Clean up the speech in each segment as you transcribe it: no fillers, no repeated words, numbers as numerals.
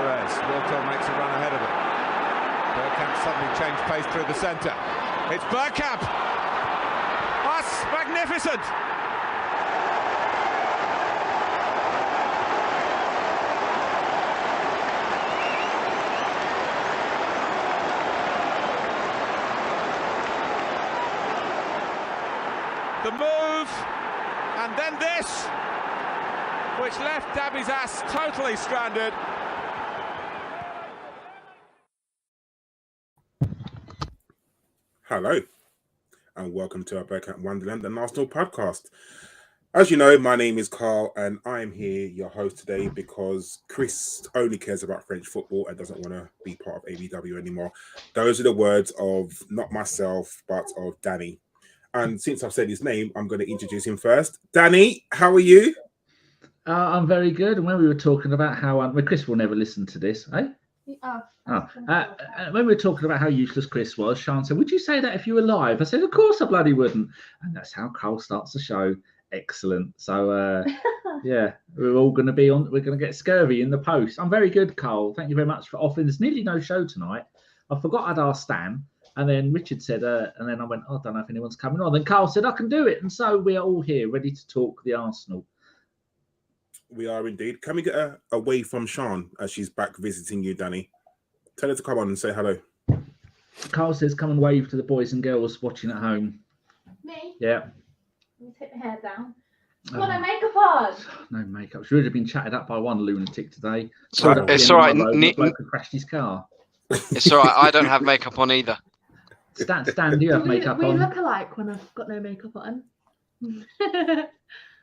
Perez. Wilco makes a run ahead of it. Bergkamp suddenly changed pace through the centre. It's Bergkamp. That's magnificent. The move, and then this, which left Dabby's ass totally stranded. Hello, and welcome to our Bergkamp Wonderland and Arsenal podcast. As you know, my name is Karl, and I am here, your host today, because Chris only cares about French football and doesn't want to be part of ABW anymore. Those are the words of not myself, but of Danny. And since I've said his name, I'm going to introduce him first. Danny, how are you? I'm very good. And when we were talking about how Chris will never listen to this, eh? When we were talking about how useless Chris was, Sean said, "Would you say that if you were live?" I said, "Of course I bloody wouldn't." And that's how Karl starts the show. Excellent. So yeah, we're all going to be on. We're going to get scurvy in the post. I'm very good, Karl. Thank you very much for offering. There's nearly no show tonight. I forgot I'd asked Stan. And then Richard said, and then I went, I don't know if anyone's coming on. Then Karl said, I can do it. And so we are all here, ready to talk the Arsenal. We are indeed. Can we get her away from Sean as she's back visiting you, Danny? Tell her to come on and say hello. Karl says, come and wave to the boys and girls watching at home. Me? Yeah. Let me take my hair down. Got no makeup on. No makeup. She would have been chatted up by one lunatic today. So it's all right. Bloke who crashed his car. It's all right. I don't have makeup on either. Stan, do you have makeup on? We look alike when I've got no makeup on.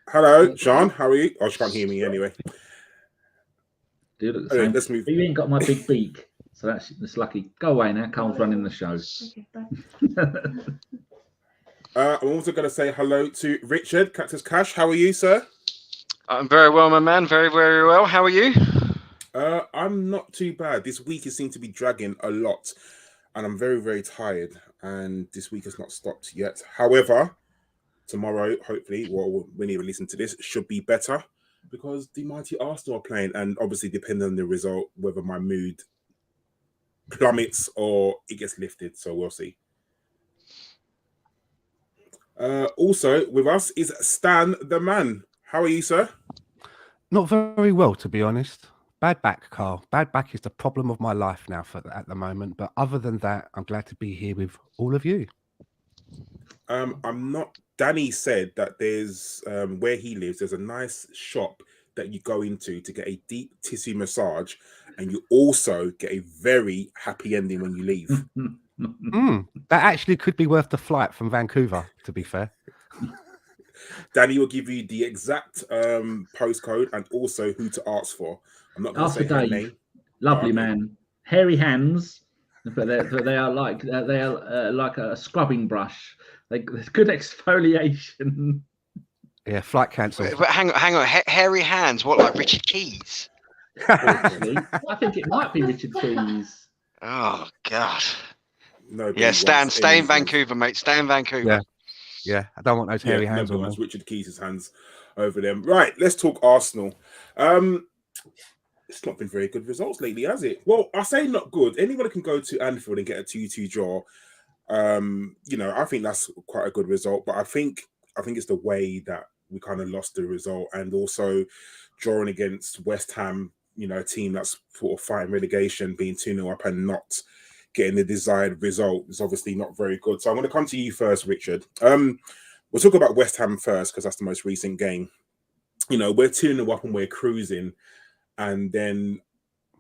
Hello, Sean. How are you? Oh, she can't hear me anyway. Do you look the same? Let's move. You ain't got my big beak, so that's lucky. Go away now. Karl's running the show. Okay, bye. I'm also going to say hello to Richard, Cactus Cash. How are you, sir? I'm very well, my man. Very, very well. How are you? I'm not too bad. This week has seemed to be dragging a lot. And I'm very, very tired. And this week has not stopped yet. However, tomorrow, hopefully, when you listen to this, should be better. Because the mighty Arsenal are playing. And obviously, depending on the result, whether my mood plummets or it gets lifted. So we'll see. Also, with us is Stan the man. How are you, sir? Not very well, to be honest. Bad back, Karl. Bad back is the problem of my life now at the moment. But other than that, I'm glad to be here with all of you. I'm not. Danny said that there's where he lives. There's a nice shop that you go into to get a deep tissue massage, and you also get a very happy ending when you leave. That actually could be worth the flight from Vancouver. To be fair. Danny will give you the exact postcode and also who to ask for. I'm not going to say her name. Lovely man, hairy hands, but they are like a scrubbing brush. There's good exfoliation. Yeah, flight cancelled. But hang on, hairy hands. What, like Richard Keys? I think it might be Richard Keys. Oh God. Nobody stay in Vancouver, mate. Stay in Vancouver. Yeah, I don't want those hairy hands on them. Richard Keys' hands over them. Right, let's talk Arsenal. It's not been very good results lately, has it? Well, I say not good. Anybody can go to Anfield and get a 2-2 draw. I think that's quite a good result. But I think it's the way that we kind of lost the result, and also drawing against West Ham, a team that's sort of fighting relegation, being 2-0 up and not getting the desired result is obviously not very good. So I'm going to come to you first, Richard. We'll talk about West Ham first because that's the most recent game. We're 2-0 up and we're cruising. And then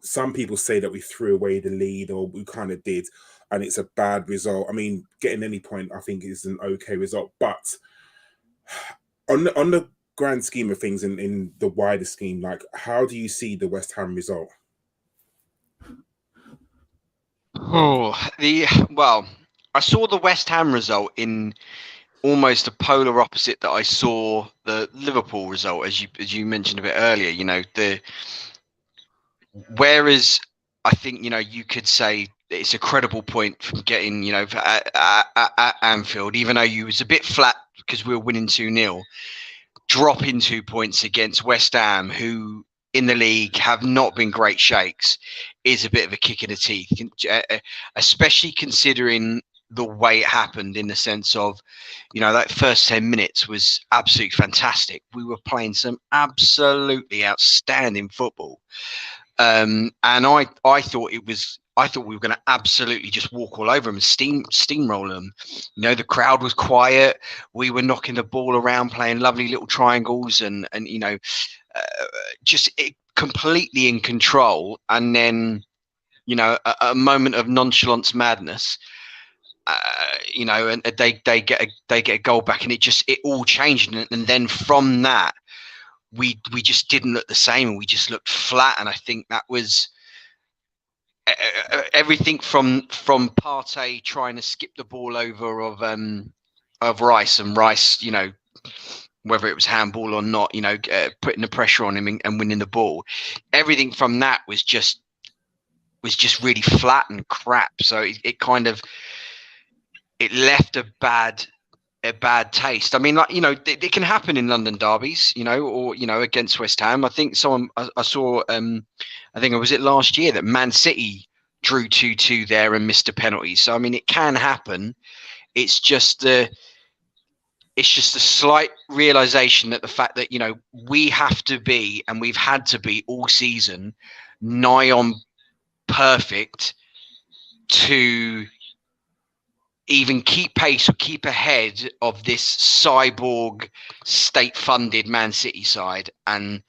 some people say that we threw away the lead, or we kind of did, and it's a bad result. I mean, getting any point, I think, is an okay result. But on the grand scheme of things, in the wider scheme, like, how do you see the West Ham result? I saw the West Ham result in almost a polar opposite that I saw the Liverpool result, as you mentioned a bit earlier. Whereas I think you could say it's a credible point from getting at Anfield, even though you was a bit flat because we were winning 2-0, dropping 2 points against West Ham, who in the league have not been great shakes is a bit of a kick in the teeth, especially considering the way it happened, in the sense of, that first 10 minutes was absolutely fantastic. We were playing some absolutely outstanding football. And I thought we were going to absolutely just walk all over them and steamroll them. The crowd was quiet. We were knocking the ball around, playing lovely little triangles, and just completely in control. And then, a moment of nonchalance madness. And they get a goal back, and it all changed. And then from that, we just didn't look the same, and we just looked flat. And I think that was everything from Partey trying to skip the ball over of Rice, and Rice, whether it was handball or not, putting the pressure on him and winning the ball. Everything from that was just really flat and crap. So it left a bad taste. I mean, it can happen in London derbies, or against West Ham. I think I saw, I think was it last year that Man City drew 2-2 there and missed a penalty. So I mean, it can happen. It's just a slight realization that the fact that we have to be, and we've had to be all season, nigh on perfect to even keep pace or keep ahead of this cyborg state-funded Man City side. And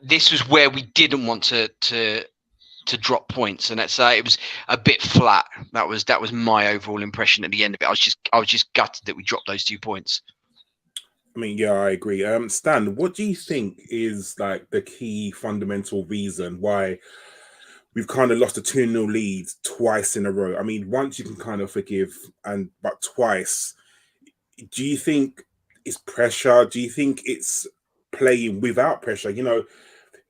this was where we didn't want to drop points, and it was a bit flat. That was my overall impression at the end of it. I was just gutted that we dropped those 2 points. I mean, yeah, I agree. Stan, what do you think is like the key fundamental reason why we've kind of lost a 2-0 lead twice in a row? I mean, once you can kind of forgive, but twice, do you think it's pressure? Do you think it's playing without pressure?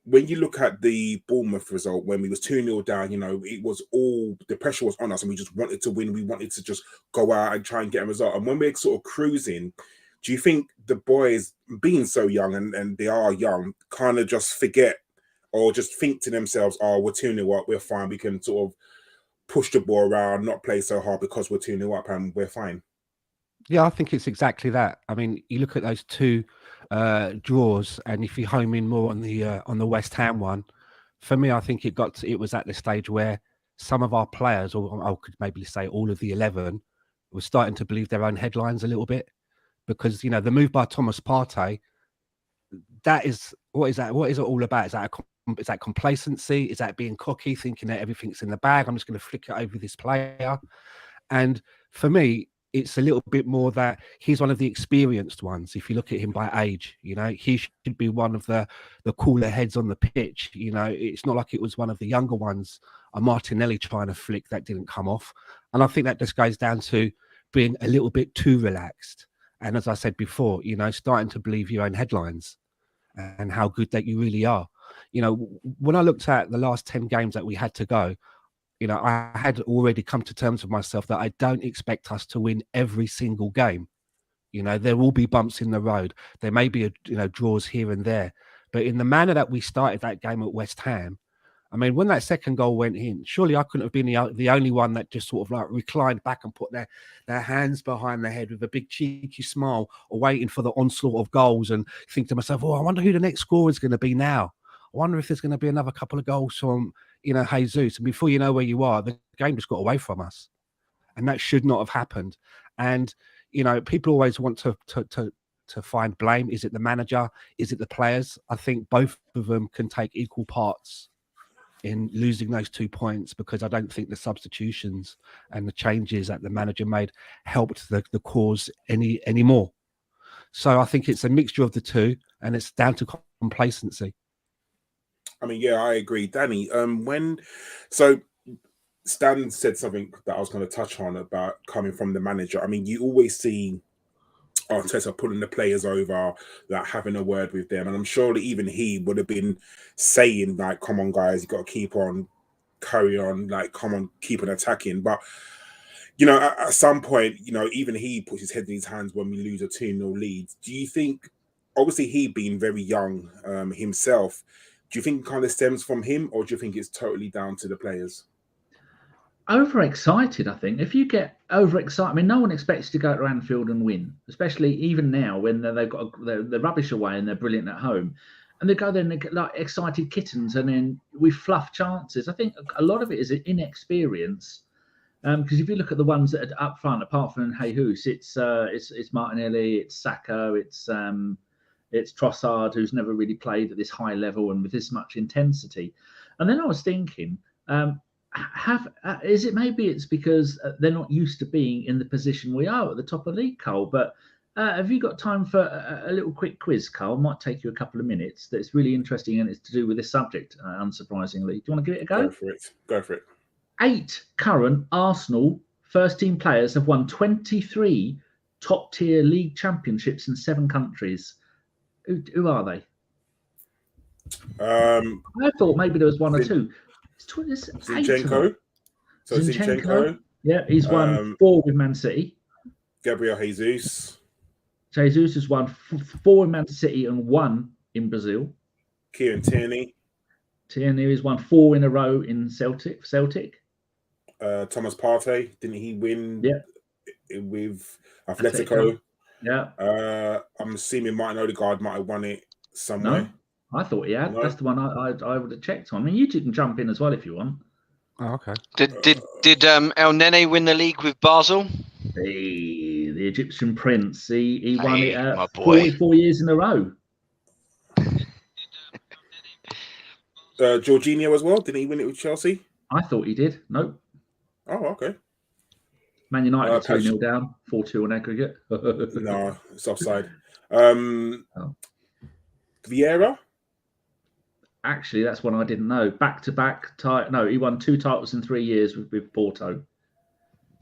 When you look at the Bournemouth result, when we was 2-0 down, it was all, the pressure was on us, and we just wanted to win. We wanted to just go out and try and get a result. And when we're sort of cruising, do you think the boys, being so young, and they are young, kind of just forget, or just think to themselves, oh, we're 2-0 up, we're fine, we can sort of push the ball around, not play so hard because we're 2-0 up and we're fine? Yeah, I think it's exactly that. I mean, you look at those 2 draws, and if you home in more on the West Ham one, for me, I think it was at the stage where some of our players, or I could maybe say all of the 11, were starting to believe their own headlines a little bit, because the move by Thomas Partey, what is it all about? Is that complacency? Is that being cocky, thinking that everything's in the bag? I'm just going to flick it over this player. And for me, it's a little bit more that he's one of the experienced ones. If you look at him by age, he should be one of the cooler heads on the pitch. It's not like it was one of the younger ones, a Martinelli trying to flick that didn't come off. And I think that just goes down to being a little bit too relaxed. And as I said before, starting to believe your own headlines and how good that you really are. When I looked at the last 10 games that we had to go, I had already come to terms with myself that I don't expect us to win every single game. There will be bumps in the road. There may be draws here and there. But in the manner that we started that game at West Ham, I mean, when that second goal went in, surely I couldn't have been the only one that just sort of like reclined back and put their hands behind their head with a big cheeky smile, or waiting for the onslaught of goals, and think to myself, oh, I wonder who the next scorer is going to be now. I wonder if there's going to be another couple of goals from, Jesus. And before you know where you are, the game just got away from us. And that should not have happened. And, people always want to find blame. Is it the manager? Is it the players? I think both of them can take equal parts in losing those 2 points, because I don't think the substitutions and the changes that the manager made helped the cause anymore. So I think it's a mixture of the two, and it's down to complacency. I mean, yeah, I agree. Danny, so Stan said something that I was going to touch on about coming from the manager. I mean, you always see Arteta pulling the players over, like having a word with them. And I'm sure that even he would have been saying, like, come on, guys, you got to keep on, carry on, like, come on, keep on attacking. But, at some point, even he puts his head in his hands when we lose a 2-0 lead. Do you think obviously he being very young himself, do you think it kind of stems from him, or do you think it's totally down to the players? Overexcited, I think. If you get overexcited, I mean, no one expects you to go to Anfield and win, especially even now when they've got the rubbish away and they're brilliant at home. And they go there and they get like excited kittens, and then we fluff chances. I think a lot of it is inexperience. Because if you look at the ones that are up front, apart from Jesus, it's Martinelli, it's Saka, it's Trossard, who's never really played at this high level and with this much intensity. And then I was thinking, is it maybe it's because they're not used to being in the position we are at the top of the league, Karl? But have you got time for a little quick quiz, Karl? It might take you a couple of minutes. That's really interesting, and it's to do with this subject, unsurprisingly. Do you want to give it a go? Go for it. 8 current Arsenal first-team players have won 23 top-tier league championships in 7 countries. Who are they? I thought maybe there was 1 or 2. It's Zinchenko. So Zinchenko. Yeah, he's won 4 with Man City. Gabriel Jesus. Jesus has won 4 in Man City and 1 in Brazil. Kieran Tierney. Tierney has won 4 in a row in Celtic. Thomas Partey, didn't he win with Atletico? Yeah. I'm assuming Martin Odegaard might have won it somewhere. No, I thought he had. No. That's the one I would have checked on. I mean, you two can jump in as well if you want. Oh, okay. Did El Nene win the league with Basel? The Egyptian prince. He won it 4 years in a row. Jorginho as well. Didn't he win it with Chelsea? I thought he did. Nope. Oh, okay. Man United 2-0 down, 4-2 on aggregate. No, it's offside. Vieira? Actually, that's one I didn't know. Back-to-back title. No, he won 2 titles in 3 years with Porto.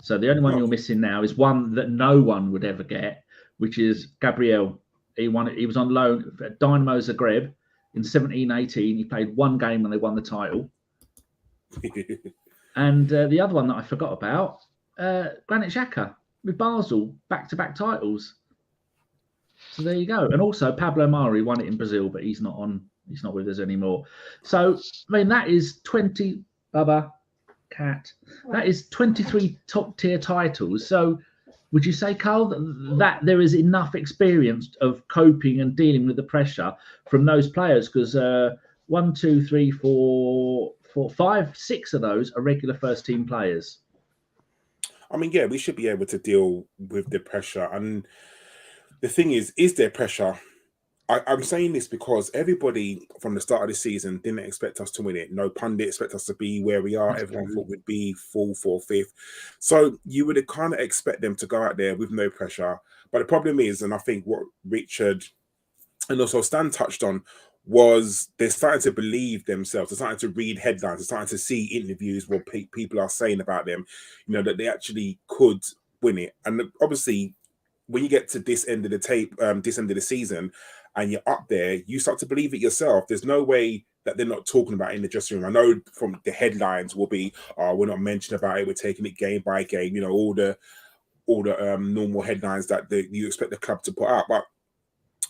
So the only one you're missing now is one that no one would ever get, which is Gabriel. He won it. He was on loan at Dynamo Zagreb in 17-18. He played 1 game when they won the title. And the other one that I forgot about, Granit Xhaka with Basel, back-to-back titles. So there you go. And also Pablo Mari won it in Brazil, but he's not with us anymore. So I mean that is 20 Bubba Cat. That is 23 top-tier titles. So would you say, Karl, that there is enough experience of coping and dealing with the pressure from those players? Because 1, 2, 3, 4, 5, 6 of those are regular first-team players. I mean, yeah, we should be able to deal with the pressure. And the thing is there pressure? I'm saying this because everybody from the start of the season didn't expect us to win it. No pundit expect us to be where we are. Everyone thought we'd be 4th or 5th. So you would kind of expect them to go out there with no pressure. But the problem is, and I think what Richard and also Stan touched on, was they're starting to believe themselves. They're starting to read headlines. They're starting to see interviews what people are saying about them, that they actually could win it. And obviously, when you get to this end of the this end of the season, and you're up there, you start to believe it yourself. There's no way that they're not talking about it in the dressing room. I know from the headlines will be, we're not mentioning about it. We're taking it game by game. All the normal headlines that you expect the club to put out. But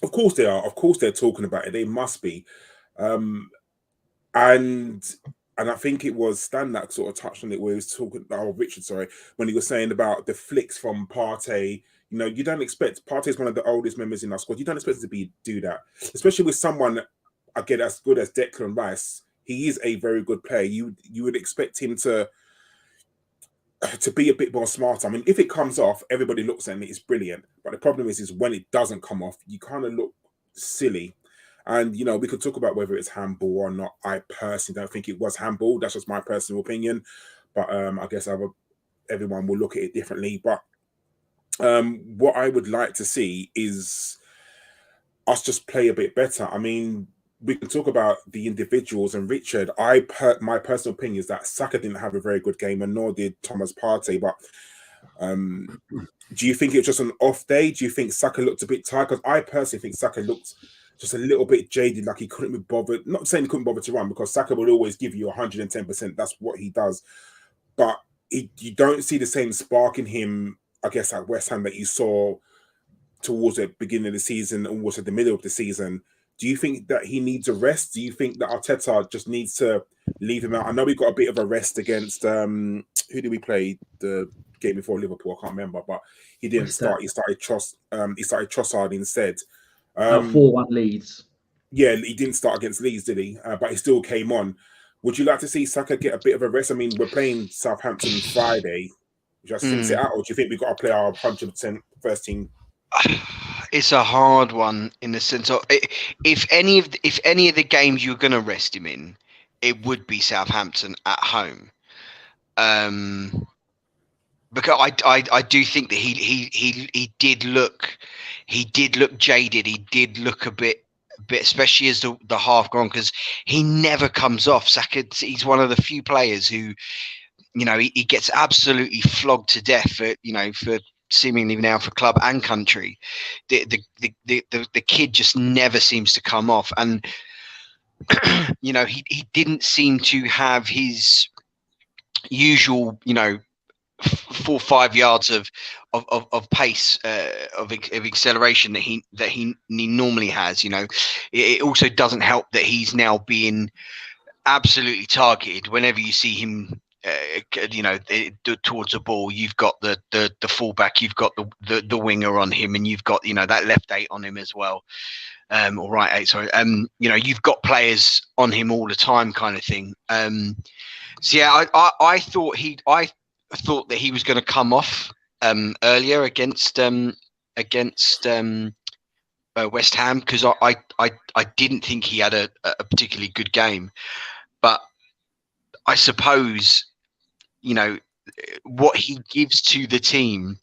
of course they are. Of course they're talking about it. They must be. And I think it was Stan that sort of touched on it, where he was talking. Richard, sorry, when he was saying about the flicks from Partey. You don't expect Partey is one of the oldest members in our squad. You don't expect him to do that, especially with someone again as good as Declan Rice. He is a very good player. You would expect him to be a bit more smarter. I mean, if it comes off, everybody looks at it, it's brilliant. But the problem is when it doesn't come off, you kind of look silly. And we could talk about whether it's handball or not. I personally don't think it was handball. That's just my personal opinion. But I guess everyone will look at it differently. But what I would like to see is us just play a bit better. I mean, we can talk about the individuals, and Richard, my personal opinion is that Saka didn't have a very good game, and nor did Thomas Partey. But do you think it was just an off day? Do you think Saka looked a bit tired? Because I personally think Saka looked just a little bit jaded, like he couldn't be bothered. Not saying he couldn't bother to run, because Saka will always give you 110%. That's what he does. But you don't see the same spark in him, I guess, at West Ham that you saw towards the beginning of the season and also the middle of the season. Do you think that he needs a rest? Do you think that Arteta just needs to leave him out? I know we got a bit of a rest against who did we play the game before Liverpool? I can't remember, but he didn't start. He started Trossard instead. 4-1 Leeds. Yeah, he didn't start against Leeds, did he? But he still came on. Would you like to see Saka get a bit of a rest? I mean, we're playing Southampton Friday. Just since it out, or do you think we got to play our 100% first team? It's a hard one in the sense of if any of the games you're going to rest him in, it would be Southampton at home. Because I do think that he did look jaded. He did look a bit, especially as the half gone, because he never comes off. Saka, he's one of the few players who, he gets absolutely flogged to death for seemingly now for club and country. The kid just never seems to come off, and he didn't seem to have his usual 4 or 5 yards of pace of acceleration that he normally has. It also doesn't help that he's now being absolutely targeted whenever you see him. Towards the ball, you've got the fullback, you've got the winger on him, and you've got that left 8 on him as well, or right 8. Sorry, you've got players on him all the time, kind of thing. So yeah, I thought that he was going to come off earlier against West Ham, because I didn't think he had a particularly good game, but I suppose what he gives to the team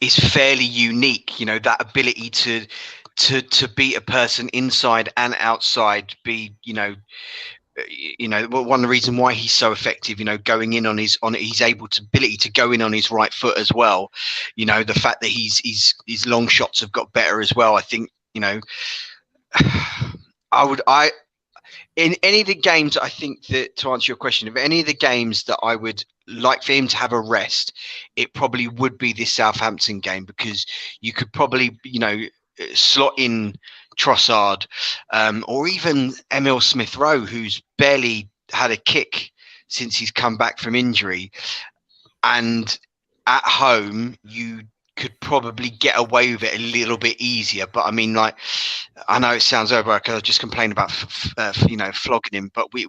is fairly unique. That ability to beat a person inside and outside, one of the reasons why he's so effective, going in he's ability to go in on his right foot as well. The fact that his long shots have got better as well. I think, in any of the games, I think that, to answer your question, if any of the games that I would like for him to have a rest, it probably would be this Southampton game, because you could probably, slot in Trossard, or even Emile Smith-Rowe, who's barely had a kick since he's come back from injury. And at home, you could probably get away with it a little bit easier. But I mean, I know it sounds over. I could just complain about flogging him, but we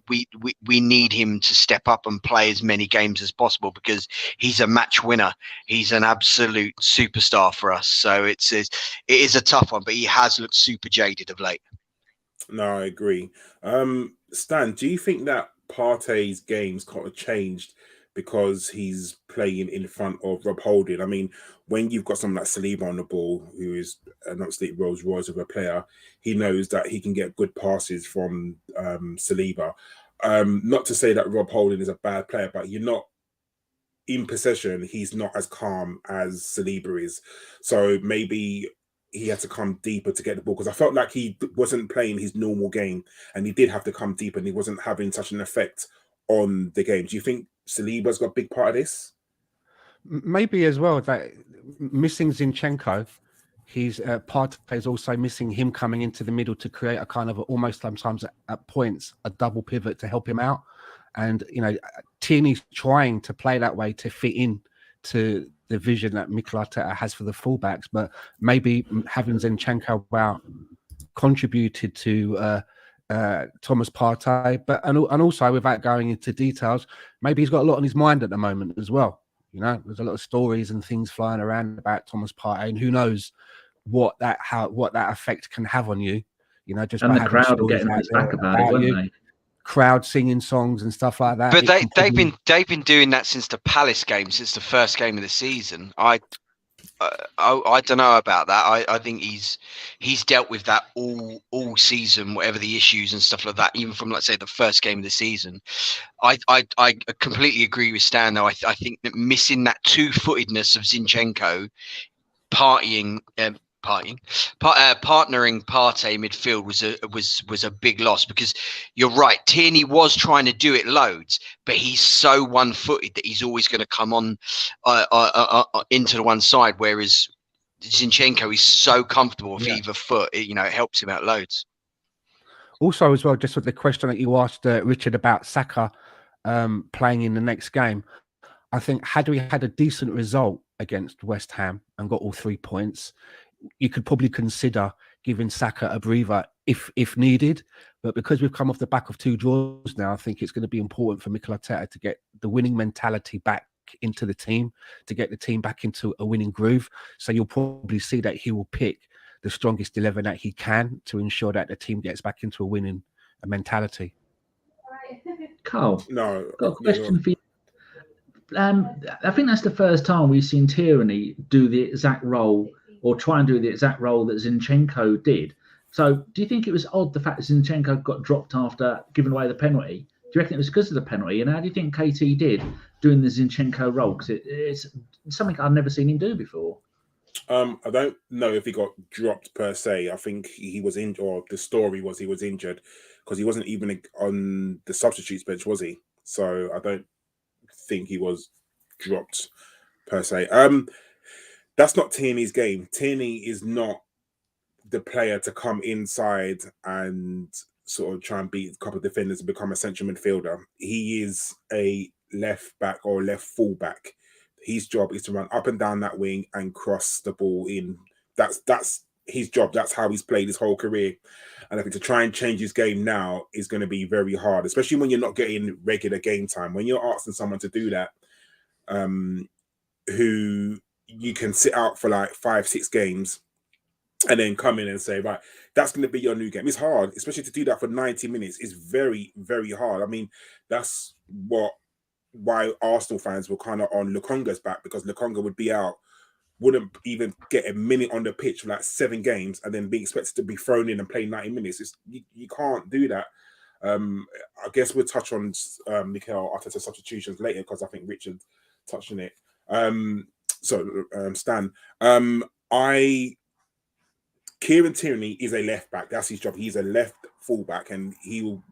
need him to step up and play as many games as possible, because he's a match winner. He's an absolute superstar for us. So it is a tough one, but he has looked super jaded of late. No, I agree. Stan, do you think that Partey's games kind of changed because he's playing in front of Rob Holding? I mean, when you've got someone like Saliba on the ball, who is an absolute Rolls Royce of a player, he knows that he can get good passes from Saliba. Not to say that Rob Holding is a bad player, but you're not in possession. He's not as calm as Saliba is. So maybe he had to come deeper to get the ball, because I felt like he wasn't playing his normal game, and he did have to come deeper, and he wasn't having such an effect on the game. Do you think Saliba's got a big part of this? Maybe as well, that missing Zinchenko, he's Partey is also missing him coming into the middle to create a kind of almost sometimes at points a double pivot to help him out. And Tierney's trying to play that way to fit in to the vision that Mikel Arteta has for the fullbacks, but maybe having Zinchenko out contributed to Thomas Partey, but and also, without going into details, maybe he's got a lot on his mind at the moment as well. There's a lot of stories and things flying around about Thomas Partey, and who knows what that effect can have on you. Just and the crowd are getting his back about it, weren't they? Crowd singing songs and stuff like that. But they've been doing that since the Palace game, since the first game of the season. I don't know about that. I think he's dealt with that all season, whatever the issues and stuff like that, even from, let's say, the first game of the season. I completely agree with Stan, though. I think that missing that two-footedness of Zinchenko, partnering Partey midfield was a big loss, because you're right. Tierney was trying to do it loads, but he's so one-footed that he's always going to come on into the one side. Whereas Zinchenko is so comfortable with Yeah. either foot. It helps him out loads. Also, as well, just with the question that you asked Richard about Saka playing in the next game, I think had we had a decent result against West Ham and got all 3 points, you could probably consider giving Saka a breather if needed. But because we've come off the back of 2 draws now, I think it's going to be important for Mikel Arteta to get the winning mentality back into the team, to get the team back into a winning groove. So you'll probably see that he will pick the strongest 11 that he can to ensure that the team gets back into a winning mentality. Karl, No, got a question for you. I think that's the first time we've seen Tierney do the exact role or try and do the exact role that Zinchenko did. So do you think it was odd the fact that Zinchenko got dropped after giving away the penalty? Do you reckon it was because of the penalty? And how do you think KT did doing the Zinchenko role? Because it's something I've never seen him do before. I don't know if he got dropped per se. I think he was injured, or the story was he was injured because he wasn't even on the substitutes bench, was he? So I don't think he was dropped per se. That's not Tierney's game. Tierney is not the player to come inside and sort of try and beat a couple of defenders and become a central midfielder. He is a left back or left full back. His job is to run up and down that wing and cross the ball in. That's his job. That's how he's played his whole career. And I think to try and change his game now is going to be very hard, especially when you're not getting regular game time. When you're asking someone to do that, who you can sit out for like 5-6 games and then come in and say, right, that's going to be your new game. It's hard, especially to do that for 90 minutes. It's very, very hard. I mean, that's why Arsenal fans were kind of on Lukonga's back, because Lukonga would be out, wouldn't even get a minute on the pitch for like 7 games and then be expected to be thrown in and play 90 minutes. You can't do that. I guess we'll touch on Mikel Arteta substitutions later because I think Richard touched on it. Stan. Kieran Tierney is a left back. That's his job. He's a left fullback, and he'll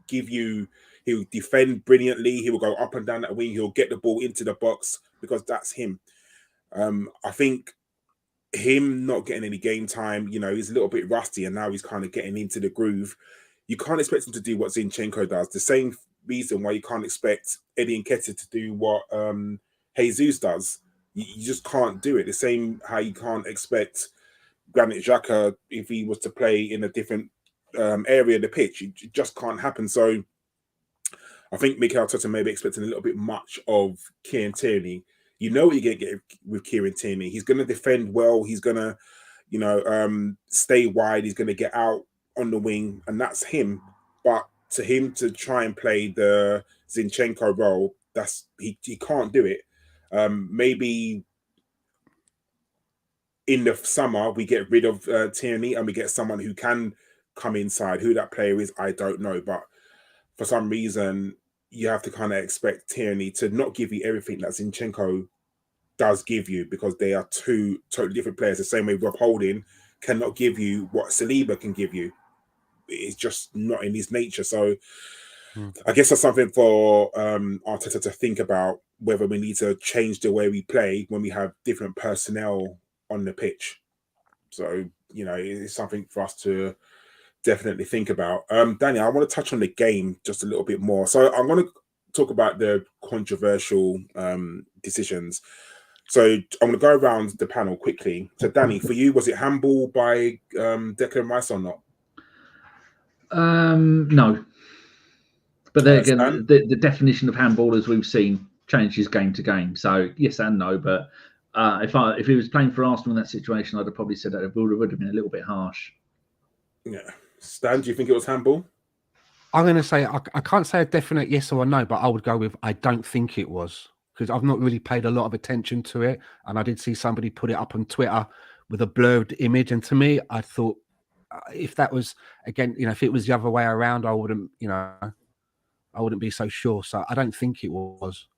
defend brilliantly. He will go up and down that wing. He'll get the ball into the box because that's him. I think him not getting any game time, he's a little bit rusty, and now he's kind of getting into the groove. You can't expect him to do what Zinchenko does. The same reason why you can't expect Eddie Nketiah to do what Jesus does. You just can't do it. The same how you can't expect Granit Xhaka if he was to play in a different area of the pitch. It just can't happen. So I think Mikel Arteta may be expecting a little bit much of Kieran Tierney. You know what you're going to get with Kieran Tierney. He's going to defend well. He's going to, stay wide. He's going to get out on the wing, and that's him. But to him to try and play the Zinchenko role, he can't do it. Maybe in the summer we get rid of Tierney and we get someone who can come inside. Who that player is, I don't know. But for some reason, you have to kind of expect Tierney to not give you everything that Zinchenko does give you, because they are 2 totally different players. The same way Rob Holding cannot give you what Saliba can give you. It's just not in his nature. So I guess that's something for Arteta to think about, whether we need to change the way we play when we have different personnel on the pitch. So, it's something for us to definitely think about. Daniel, I want to touch on the game just a little bit more. So I'm going to talk about the controversial decisions. So I'm going to go around the panel quickly. So Danny, for you, was it handball by Declan Rice or not? No. But then again, the definition of handball, as we've seen, changes game to game. So yes and no. But if he was playing for Arsenal in that situation, I'd have probably said that it would have been a little bit harsh. Yeah. Stan, do you think it was handball? I'm going to say, I can't say a definite yes or no, but I would go with I don't think it was, because I've not really paid a lot of attention to it. And I did see somebody put it up on Twitter with a blurred image. And to me, I thought if that was, again, if it was the other way around, I wouldn't be so sure. So I don't think it was.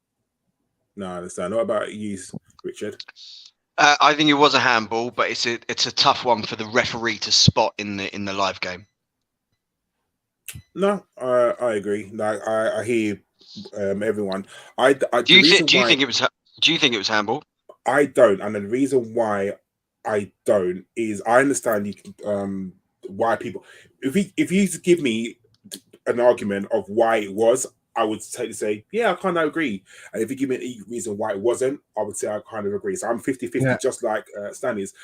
No, I understand. What about you, Richard? I think it was a handball, but it's a tough one for the referee to spot in the live game. No, I agree. Like I hear everyone. Do you think it was handball? I don't, and the reason why I don't is I understand you can, why people. If you give me an argument of why it was, I would say, yeah, I kind of agree. And if you give me a reason why it wasn't, I would say I kind of agree. So I'm 50-50, just like Stanley's.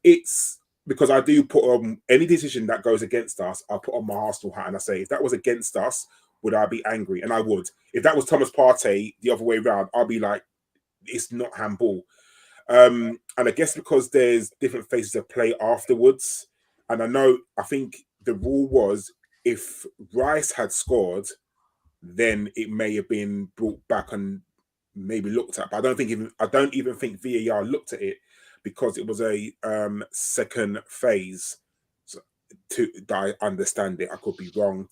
It's because I do put on any decision that goes against us, I put on my Arsenal hat and I say, if that was against us, would I be angry? And I would. If that was Thomas Partey the other way around, I'll be like, it's not handball. And I guess because there's different phases of play afterwards, and I think the rule was if Rice had scored, then it may have been brought back and maybe looked at. But I don't even think VAR looked at it because it was a second phase. So, that I understand it, I could be wrong.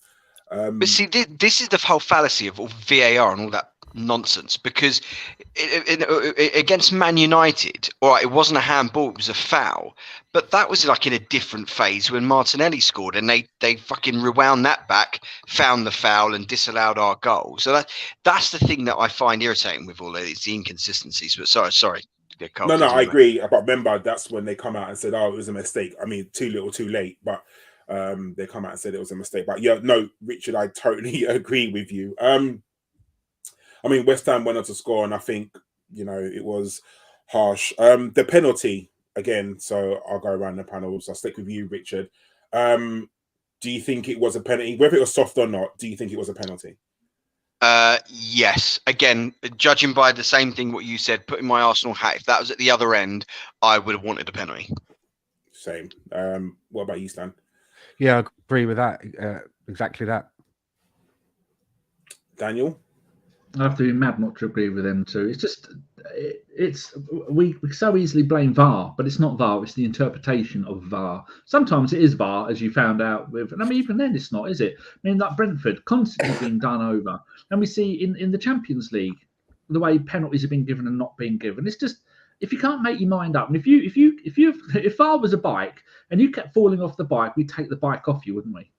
But see, this is the whole fallacy of all VAR and all that nonsense, because against Man United, all right, it wasn't a handball, it was a foul, but that was like in a different phase when Martinelli scored, and they fucking rewound that back, found the foul, and disallowed our goal. So that's the thing that I find irritating with all of these, the inconsistencies. But sorry. Karl, no, I agree. But remember, that's when they come out and said, "Oh, it was a mistake." I mean, too little, too late. But they come out and said it was a mistake. But yeah, no, Richard, I totally agree with you. I mean, West Ham went on to score, and I think, it was harsh. The penalty, again, so I'll go around the panels. I'll stick with you, Richard. Do you think it was a penalty? Whether it was soft or not, do you think it was a penalty? Yes. Again, judging by the same thing what you said, putting my Arsenal hat, if that was at the other end, I would have wanted a penalty. Same. What about you, Stan? Yeah, I agree with that. Exactly that. Daniel? I have to be mad not to agree with them too. It's just, we so easily blame VAR, but it's not VAR. It's the interpretation of VAR. Sometimes it is VAR, as you found out with, and I mean, even then it's not, is it? I mean, like Brentford constantly being done over, and we see in the Champions League the way penalties have been given and not being given. It's just, if you can't make your mind up, and if VAR was a bike and you kept falling off the bike, we'd take the bike off you, wouldn't we?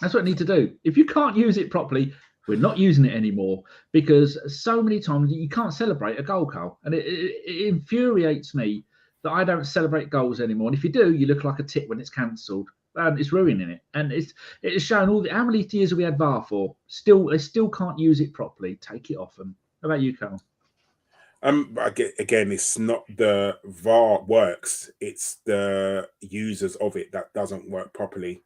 That's what we need to do. If you can't use it properly, we're not using it anymore, because so many times you can't celebrate a goal, Karl. And it infuriates me that I don't celebrate goals anymore. And if you do, you look like a tit when it's cancelled. It's ruining it. And it's shown how many years have we had VAR for? They still can't use it properly. Take it off them. How about you, Karl? Again, it's not the VAR works. It's the users of it that doesn't work properly.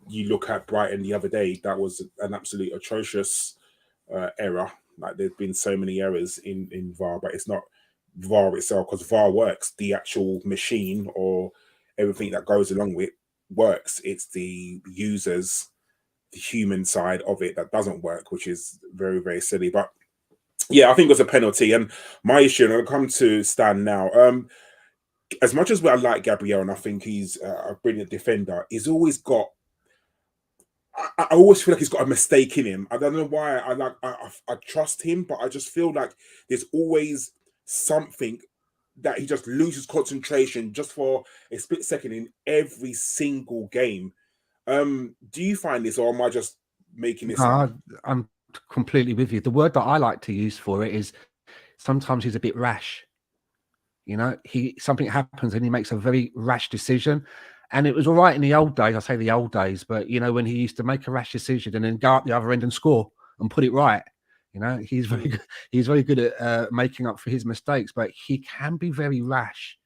You look at Brighton the other day, that was an absolute atrocious error. Like, there's been so many errors in VAR, but it's not VAR itself, because VAR works. The actual machine or everything that goes along with it works. It's the users, the human side of it that doesn't work, which is very, very silly. But yeah, I think it was a penalty. And my issue, and I'll come to Stan now, as much as I like Gabriel, and I think he's a brilliant defender, he's always got, I always feel like he's got a mistake in him. I don't know why. I trust him, but I just feel like there's always something that he just loses concentration just for a split second in every single game. Do you find this, or am I just making this up? I'm completely with you. The word that I like to use for it is sometimes he's a bit rash. Something happens and he makes a very rash decision. And it was all right in the old days. I say the old days, but when he used to make a rash decision and then go up the other end and score and put it right. He's very good. He's very good at making up for his mistakes, but he can be very rash.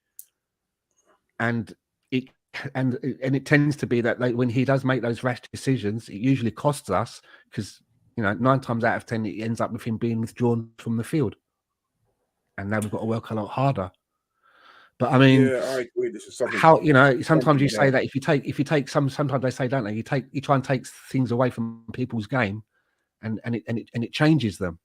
And it tends to be that when he does make those rash decisions, it usually costs us, because 9 times out of 10 it ends up with him being withdrawn from the field, and now we've got to work a lot harder. But I mean, yeah, I agree. This is something how sometimes you say that if you take sometimes they say, don't they? You try and take things away from people's game, and it changes them.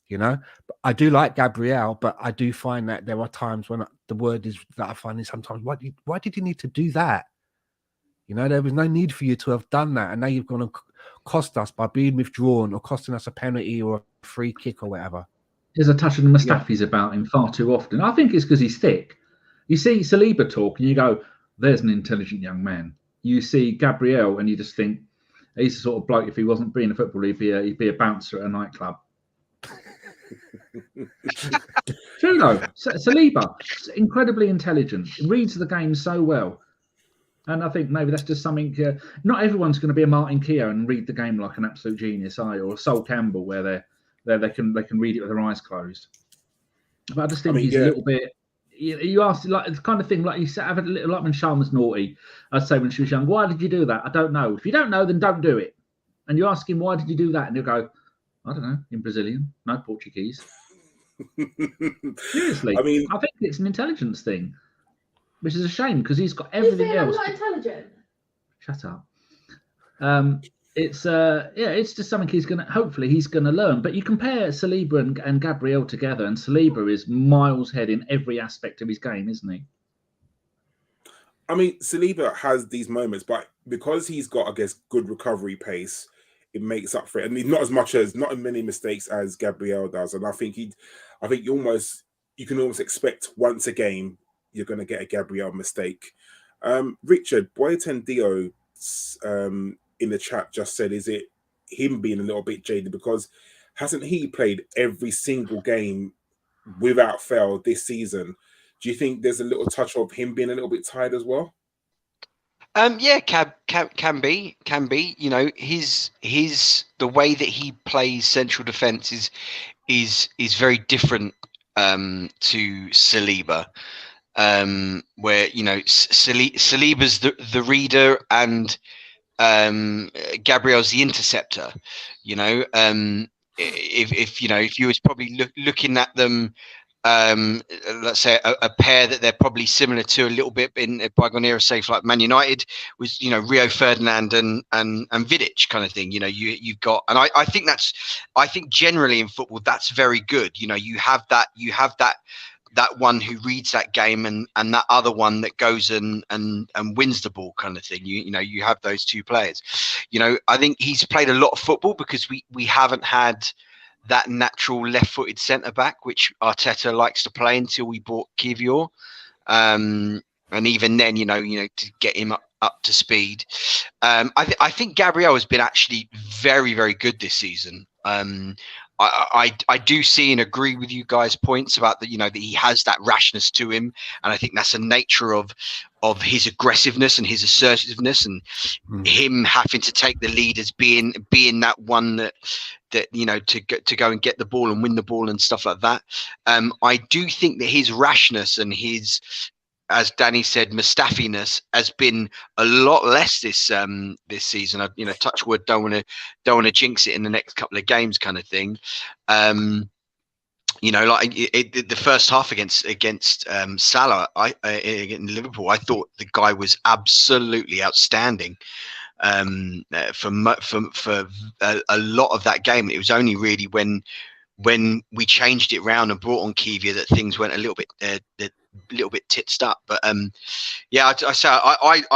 But I do like Gabriel, but I do find that there are times when the word is that I find is sometimes, why did you need to do that? There was no need for you to have done that, and now you've gone and cost us by being withdrawn or costing us a penalty or a free kick or whatever. There's a touch of the Mustafi's about him far too often. I think it's because he's thick. You see Saliba talk and you go, there's an intelligent young man. You see Gabriel and you just think, he's the sort of bloke, if he wasn't being a footballer, he'd be a bouncer at a nightclub. True though, Saliba, incredibly intelligent, reads the game so well. And I think maybe that's just something. Not everyone's going to be a Martin Keown and read the game like an absolute genius, or Sol Campbell, where they can read it with their eyes closed. But I just think he's a little bit. You asked like the kind of thing like you said, have a little like when Sean was naughty. I'd say when she was young, why did you do that? I don't know. If you don't know, then don't do it. And you ask him why did you do that, and he'll go, I don't know. In Brazilian, no Portuguese. Seriously, I think it's an intelligence thing. Which is a shame because he's got everything else. I'm not intelligent. Shut up. It's just something he's gonna learn. But you compare Saliba and Gabriel together, and Saliba is miles ahead in every aspect of his game, isn't he? I mean, Saliba has these moments, but because he's got, I guess, good recovery pace, it makes up for it. I mean, not as many mistakes as Gabriel does, and I think you can almost expect once a game you're going to get a Gabriel mistake. Richard Boytendio in the chat just said, is it him being a little bit jaded because hasn't he played every single game without fail this season? Do you think there's a little touch of him being a little bit tired as well? Yeah, can be. You know, his the way that he plays central defence is very different to Saliba. Where you know Saliba's the reader and Gabriel's the interceptor. You know, if you was probably looking at them, let's say a pair that they're probably similar to a little bit in bygone era, say like Man United was Rio Ferdinand and Vidic kind of thing. You know, you've got, and I think generally in football that's very good. You know, you have that one who reads that game and that other one that goes and wins the ball kind of thing. You have those two players. You know, I think he's played a lot of football because we haven't had that natural left-footed centre-back, which Arteta likes to play until we bought Kivior. And even then, to get him up to speed. I think Gabriel has been actually very, very good this season. I do see and agree with you guys' points about that he has that rashness to him, and I think that's a nature of his aggressiveness and his assertiveness, and him having to take the lead as being that one that to go and get the ball and win the ball and stuff like that. I do think that his rashness and his, as Danny said, Mustafiness has been a lot less this season. Touch wood, don't want to jinx it in the next couple of games, kind of thing. The first half against Salah, in Liverpool, I thought the guy was absolutely outstanding. For a lot of that game, it was only really when we changed it round and brought on Kivior that things went a little bit titsed up. But I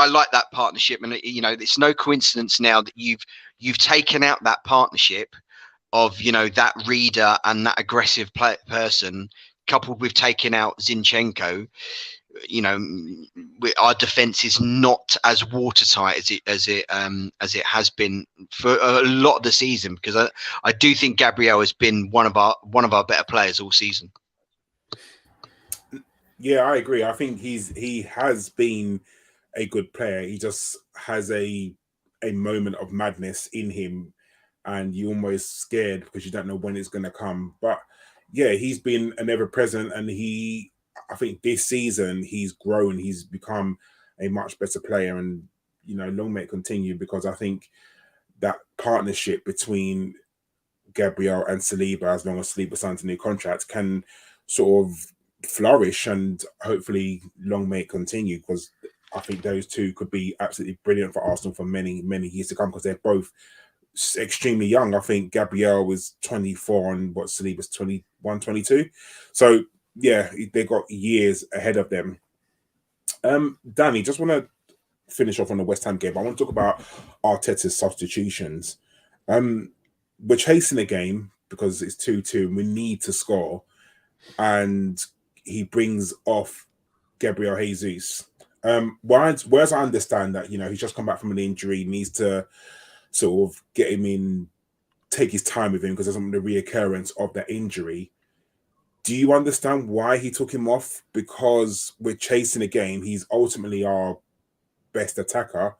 like that partnership, and it's no coincidence now that you've taken out that partnership of that reader and that aggressive person, coupled with taking out Zinchenko. Our defense is not as watertight as it has been for a lot of the season, because I do think Gabriel has been one of our better players all season. Yeah, I agree. I think he has been a good player. He just has a moment of madness in him, and you're almost scared because you don't know when it's going to come. But yeah, he's been an ever-present, and I think this season he's grown. He's become a much better player, and long may it continue, because I think that partnership between Gabriel and Saliba, as long as Saliba signs a new contract, can sort of flourish, and hopefully long may it continue, because I think those two could be absolutely brilliant for Arsenal for many, many years to come, because they're both extremely young. I think Gabriel was 24 and Saliba's 21, 22. So yeah, they got years ahead of them. Danny, just want to finish off on the West Ham game. I want to talk about Arteta's substitutions. We're chasing the game because it's 2-2 and we need to score, and he brings off Gabriel Jesus. Whereas I understand that he's just come back from an injury, needs to sort of get him in take his time with him because there's the reoccurrence of that injury. Do you understand why he took him off? Because we're chasing a game. He's ultimately our best attacker.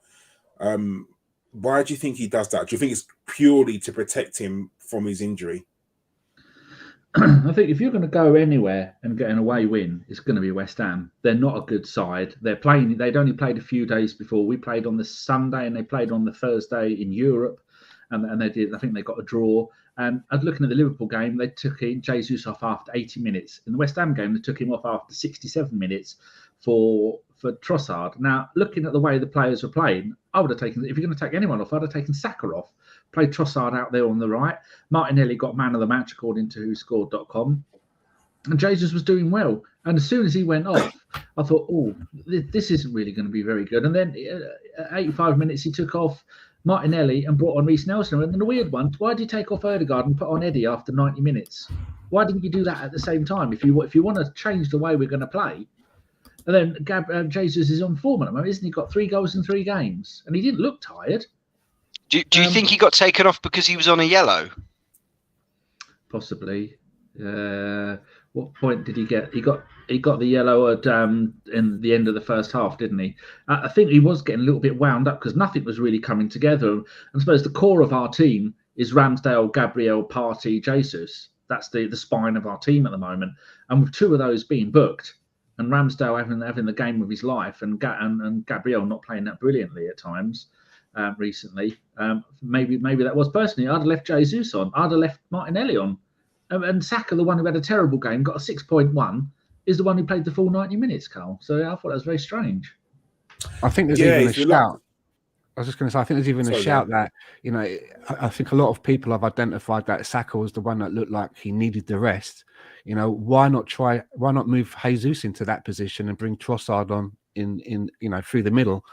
Why do you think he does that? Do you think it's purely to protect him from his injury? I think if you're going to go anywhere and get an away win, it's going to be West Ham. They're not a good side. They'd only played a few days before. We played on the Sunday and they played on the Thursday in Europe. And they did. I think they got a draw. And looking at the Liverpool game, they took Jesus off after 80 minutes. In the West Ham game, they took him off after 67 minutes for Trossard. Now, looking at the way the players were playing, I would have taken, if you're going to take anyone off, I'd have taken Saka off. Played Trossard out there on the right. Martinelli got man of the match according to WhoScored.com. And Jesus was doing well. And as soon as he went off, I thought, oh, this isn't really going to be very good. And then at 85 minutes, he took off Martinelli and brought on Reece Nelson. And then the weird one, why did you take off Odegaard and put on Eddie after 90 minutes? Why didn't you do that at the same time? If you want to change the way we're going to play. And then Jesus is on form at the moment, isn't he? Got 3 goals in 3 games. And he didn't look tired. Do you think he got taken off because he was on a yellow? Possibly. What point did he get? He got the yellow at in the end of the first half, didn't he? I think he was getting a little bit wound up because nothing was really coming together. And I suppose the core of our team is Ramsdale, Gabriel, Partey, Jesus. That's the spine of our team at the moment. And with 2 of those being booked, and Ramsdale having the game of his life, and Gabriel not playing that brilliantly at times recently, maybe that was personally. I'd have left Jesus on. I'd have left Martinelli on. And Saka, the one who had a terrible game, got a 6.1, is the one who played the full 90 minutes, Karl. So I thought that was very strange. I think there's even a shout. I was just going to say, I think there's even a shout that, I think a lot of people have identified that Saka was the one that looked like he needed the rest. Why not move Jesus into that position and bring Trossard on in through the middle?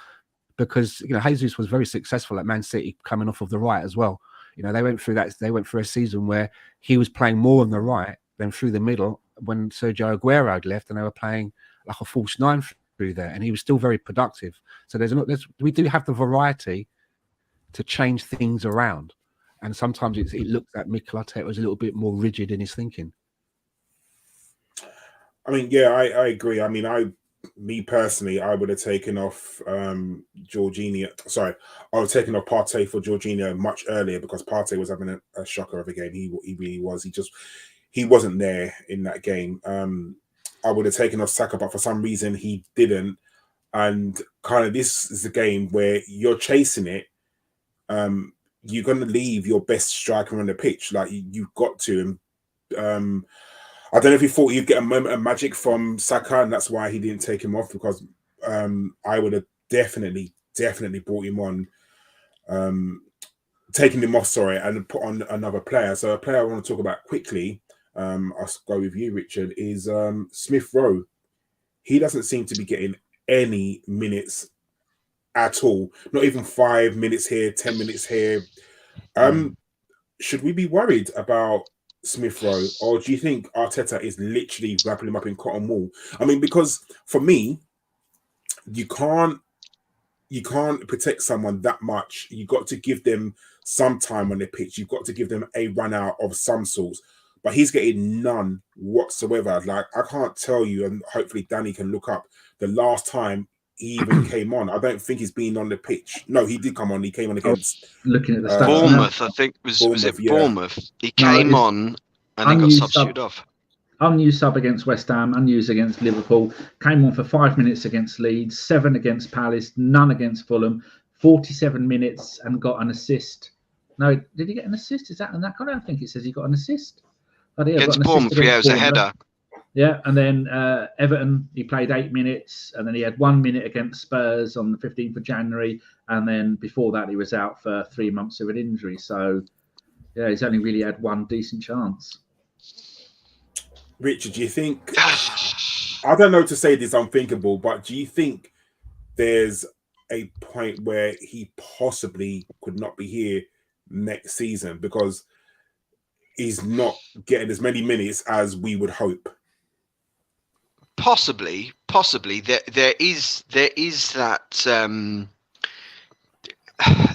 Because, Jesus was very successful at Man City coming off of the right as well. They went through that. They went through a season where he was playing more on the right than through the middle when Sergio Aguero had left, and they were playing like a false 9 through there, and he was still very productive. So we do have the variety to change things around, and sometimes it looks like Mikel Arteta was a little bit more rigid in his thinking. I mean, yeah, I agree. I mean, me personally, I would have taken off Jorginho. Sorry, I would have taken off Partey for Jorginho much earlier because Partey was having a shocker of a game. He really was. He wasn't there in that game. I would have taken off Saka, but for some reason he didn't. And kind of this is a game where you're chasing it. You're going to leave your best striker on the pitch. Like you've got to. And I don't know if he thought he'd get a moment of magic from Saka, and that's why he didn't take him off, because I would have definitely brought him on, taken him off, and put on another player. So a player I want to talk about quickly, I'll go with you, Richard, is Smith Rowe. He doesn't seem to be getting any minutes at all, not even 5 minutes here, 10 minutes here. Should we be worried about Smith Rowe, or do you think Arteta is literally wrapping him up in cotton wool? I mean, because for me, you can't protect someone that much. You got to give them some time on the pitch. You've got to give them a run out of some sorts. But he's getting none whatsoever. Like, I can't tell you, and hopefully Danny can look up the last time he even came on. I don't think he's been on the pitch. No, he did come on. He came on against looking at the stats. Bournemouth, I think. Was it Bournemouth? He came on and then got substituted off. Unused sub against West Ham, unused against Liverpool. Came on for 5 minutes against Leeds, 7 against Palace, none against Fulham. 47 minutes and got an assist. No, did he get an assist? Is that on that? I don't think it says he got an assist. Against Bournemouth, yeah, it was a header. Yeah, and then Everton, he played 8 minutes, and then he had 1 minute against Spurs on the 15th of January, and then before that he was out for 3 months of an injury. So, yeah, he's only really had one decent chance. Richard, do you think, I don't know to say this unthinkable, but do you think there's a point where he possibly could not be here next season because he's not getting as many minutes as we would hope? Possibly. There is that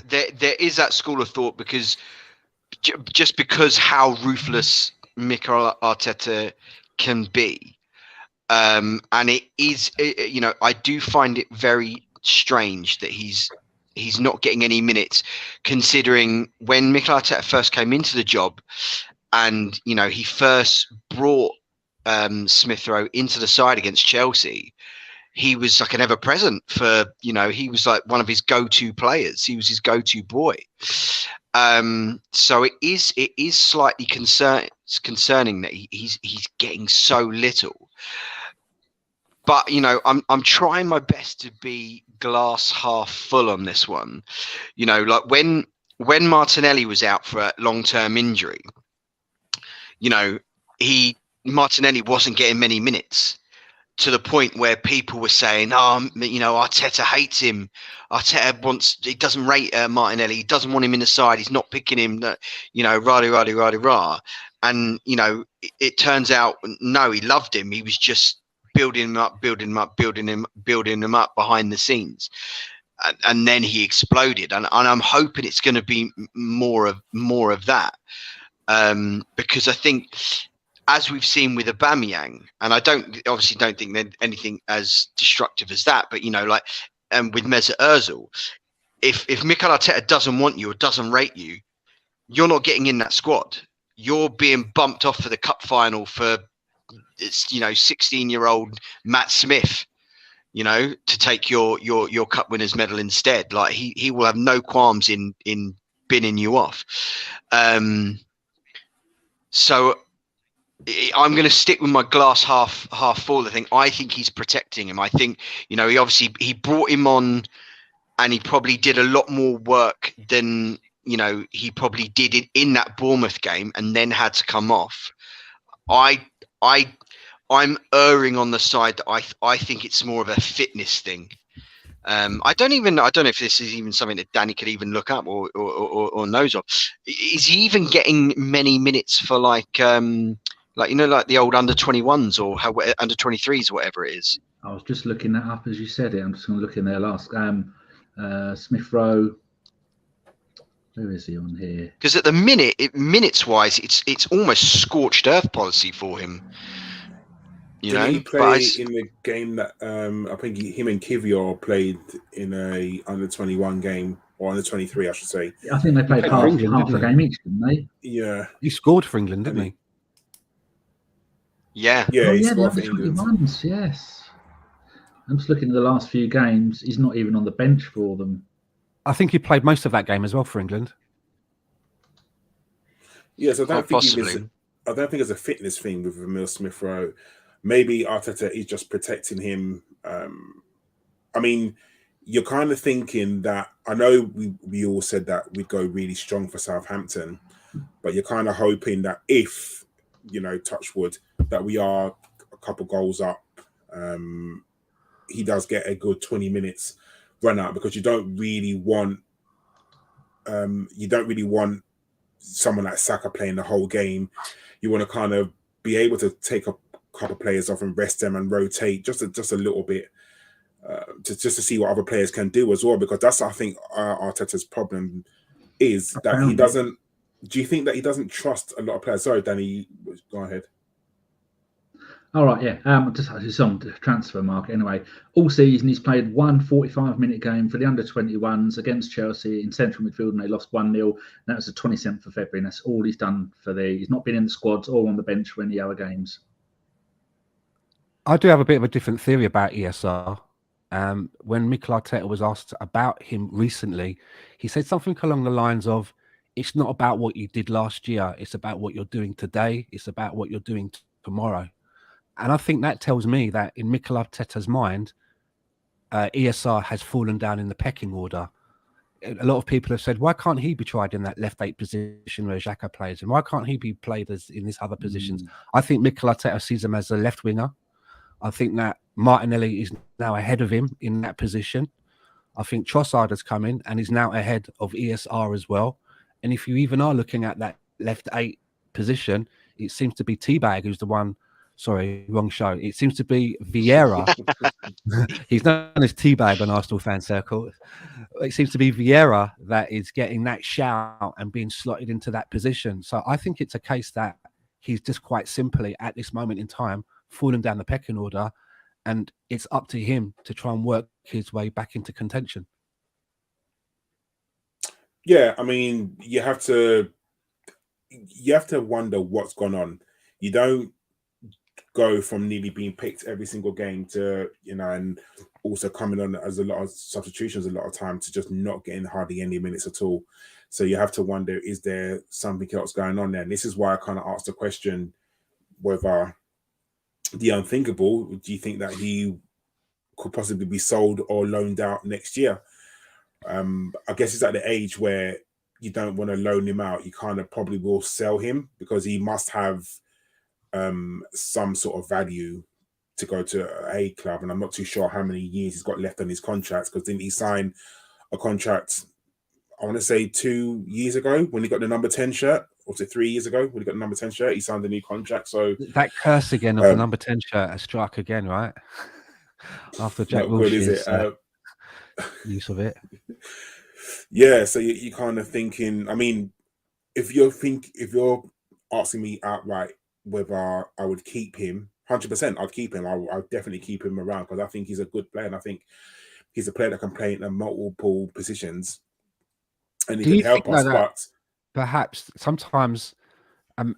there is that school of thought, because just because how ruthless Mikel Arteta can be. And it is, I do find it very strange that he's not getting any minutes, considering when Mikel Arteta first came into the job and, he first brought Smith Rowe into the side against Chelsea. He was like an ever-present for, he was like one of his go-to players. He was his go-to boy. So it is slightly concerning that he's getting so little. But I'm trying my best to be glass half full on this one. Like when Martinelli was out for a long-term injury, Martinelli wasn't getting many minutes, to the point where people were saying, Arteta hates him. He doesn't rate Martinelli. He doesn't want him in the side. He's not picking him, rah. And, it turns out, no, he loved him. He was just building him up behind the scenes. And then he exploded. And I'm hoping it's going to be more of that. Because I think, as we've seen with Aubameyang, and I obviously don't think there's anything as destructive as that, but with Mesut Ozil, if Mikel Arteta doesn't want you or doesn't rate you, you're not getting in that squad. You're being bumped off for the cup final for 16-year-old Matt Smith, to take your cup winners medal instead. Like he will have no qualms in binning you off. So I'm going to stick with my glass half full. I think he's protecting him. I think, he brought him on and he probably did a lot more work than, he probably did in that Bournemouth game and then had to come off. I'm erring on the side that I think it's more of a fitness thing. I don't know if this is even something that Danny could even look up or knows of. Is he even getting many minutes for like the old under 21s or under 23s, whatever it is? I was just looking that up as you said it. I'm just going to look in there last. Smith Rowe. Where is he on here? Because at the minute, minutes wise, it's almost scorched earth policy for him. Did he play in the game that I think him and Kivior played in a under 21 game, or under 23, I should say? I think they played half a game each, didn't they? Yeah. He scored for England, didn't he? Yeah. Yeah, he scored the for England. 21s, yes. I'm just looking at the last few games. He's not even on the bench for them. I think he played most of that game as well for England. Yes, I don't think it's a fitness thing with Emile Smith Rowe. Maybe Arteta is just protecting him. I mean, you're kind of thinking that, I know we all said that we'd go really strong for Southampton, but you're kind of hoping that if, touch wood, that we are a couple goals up, he does get a good 20 minutes run out, because you don't really want someone like Saka playing the whole game. You want to kind of be able to take a couple of players off and rest them and rotate just a little bit, just to see what other players can do as well, because that's, I think, Arteta's problem is that he doesn't. Do you think that he doesn't trust a lot of players? Sorry, Danny, go ahead. All right, yeah. Just on the transfer market anyway. All season, he's played one 45-minute game for the under-21s against Chelsea in central midfield, and they lost 1-0. That was the 27th of February, and that's all he's done for he's not been in the squads or on the bench for any other games. I do have a bit of a different theory about ESR. When Mikel Arteta was asked about him recently, he said something along the lines of, it's not about what you did last year, it's about what you're doing today, it's about what you're doing tomorrow. And I think that tells me that in Mikel Arteta's mind, ESR has fallen down in the pecking order. A lot of people have said, why can't he be tried in that left 8 position where Xhaka plays? And why can't he be played in these other positions? I think Mikel Arteta sees him as a left winger. I think that Martinelli is now ahead of him in that position. I think Trossard has come in and is now ahead of ESR as well. And if you even are looking at that left 8 position, it seems to be Teabag who's the one Sorry, wrong show. It seems to be Vieira. He's known as Teabag on Arsenal fan circle. It seems to be Vieira that is getting that shout and being slotted into that position. So I think it's a case that he's just quite simply at this moment in time fallen down the pecking order, and it's up to him to try and work his way back into contention. Yeah, I mean, you have to wonder what's gone on. You don't go from nearly being picked every single game to, and also coming on as a lot of substitutions a lot of time to just not getting hardly any minutes at all. So you have to wonder, is there something else going on there? And this is why I kind of asked the question whether the unthinkable, do you think that he could possibly be sold or loaned out next year? I guess it's at the age where you don't want to loan him out. You kind of probably will sell him because he must have some sort of value to go to a club. And I'm not too sure how many years he's got left on his contract, because didn't he sign a contract, I want to say 2 years ago when he got the number 10 shirt? Or was it 3 years ago when he got the number 10 shirt? He signed a new contract. So that curse again of the number 10 shirt has struck again, right? After Jack Wilshere's use of it. Yeah, so you're kind of thinking, I mean, if you're asking me outright whether I would keep him, 100% I'd keep him. I'll definitely keep him around because I think he's a good player, and I think he's a player that can play in multiple positions and he can help us. But perhaps sometimes, do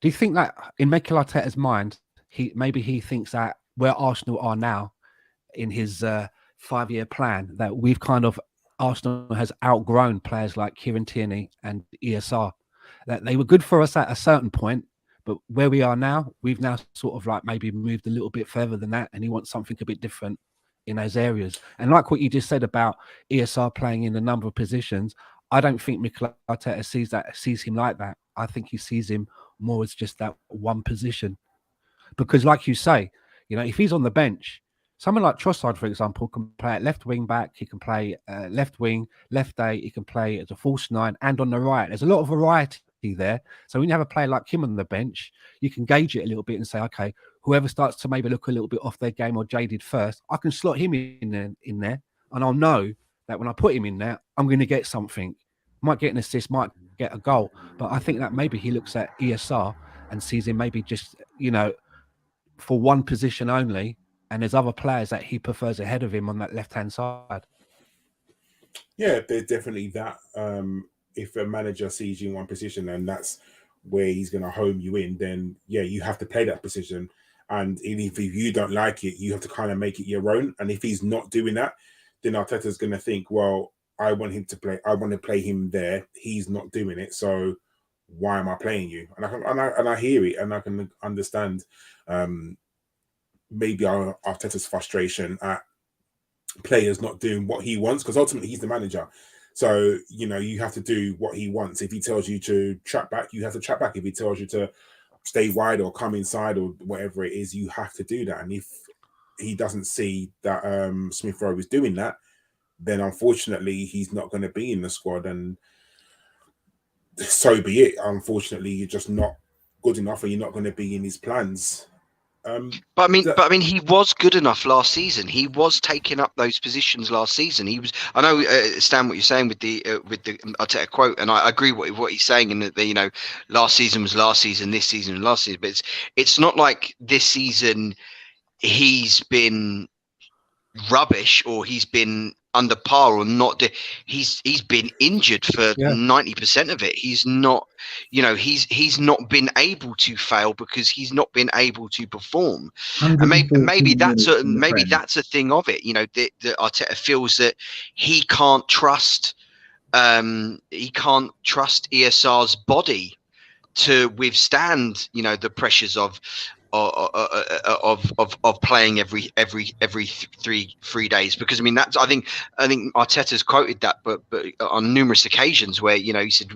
you think that in Mikel Arteta's mind, he thinks that where Arsenal are now in his 5-year plan, that we've kind of, Arsenal has outgrown players like Kieran Tierney and ESR, that they were good for us at a certain point, but where we are now, we've now sort of like maybe moved a little bit further than that, and he wants something a bit different in those areas. And like what you just said about ESR playing in a number of positions, I don't think Mikel Arteta sees him like that. I think he sees him more as just that one position. Because like you say, if he's on the bench, someone like Trossard, for example, can play at left wing back. He can play left wing, left eight. He can play as a false 9 and on the right. There's a lot of variety there. So when you have a player like him on the bench, you can gauge it a little bit and say, okay, whoever starts to maybe look a little bit off their game or jaded first, I can slot him in there, and I'll know that when I put him in there, I'm going to get something. Might get an assist, might get a goal. But I think that maybe he looks at ESR and sees him maybe just, for one position only. And there's other players that he prefers ahead of him on that left-hand side. Yeah, there's definitely that. If a manager sees you in one position and that's where he's going to home you in, then, yeah, you have to play that position. And if you don't like it, you have to kind of make it your own. And if he's not doing that, then Arteta's going to think, well, I want to play him there. He's not doing it. So why am I playing you? And I hear it, and I can understand maybe Arteta's frustration at players not doing what he wants, because ultimately he's the manager. So, you have to do what he wants. If he tells you to track back, you have to track back. If he tells you to stay wide or come inside or whatever it is, you have to do that. And if he doesn't see that Smith Rowe is doing that, then unfortunately he's not going to be in the squad, and so be it. Unfortunately, you're just not good enough, and you're not going to be in his plans. But I mean, he was good enough last season. He was taking up those positions last season. He was. I know, Stan, what you're saying with the Arteta quote, and I agree what he's saying. In that, last season was last season, this season was last season. But it's not like this season he's been rubbish or he's been under par or not. He's been injured for 90% of it. He's not, he's not been able to fail because he's not been able to perform. And maybe that's a thing of it. That Arteta feels that he can't trust ESR's body to withstand, the pressures of playing every 3 days, because I mean that's I think Arteta's quoted that, but on numerous occasions where he said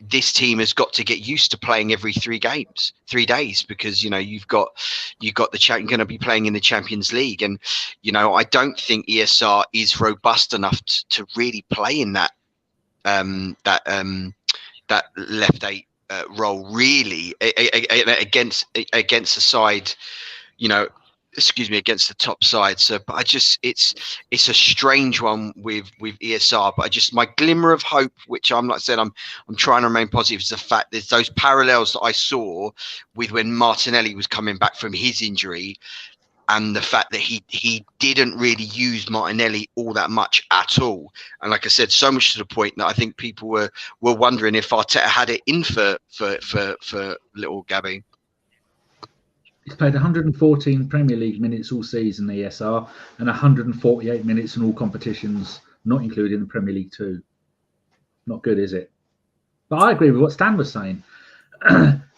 this team has got to get used to playing every 3 days, because you've got the going to be playing in the Champions League, and I don't think ESR is robust enough to really play in that left 8 role really against the side, against the top side. So, but it's a strange one with ESR. But my glimmer of hope, which I'm trying to remain positive, is the fact there's those parallels that I saw with when Martinelli was coming back from his injury, and the fact that he didn't really use Martinelli all that much at all. And like I said, so much to the point that I think people were wondering if Arteta had it in for little Gabby. He's played 114 Premier League minutes all season, ESR, and 148 minutes in all competitions, not including the Premier League 2. Not good, is it? But I agree with what Stan was saying.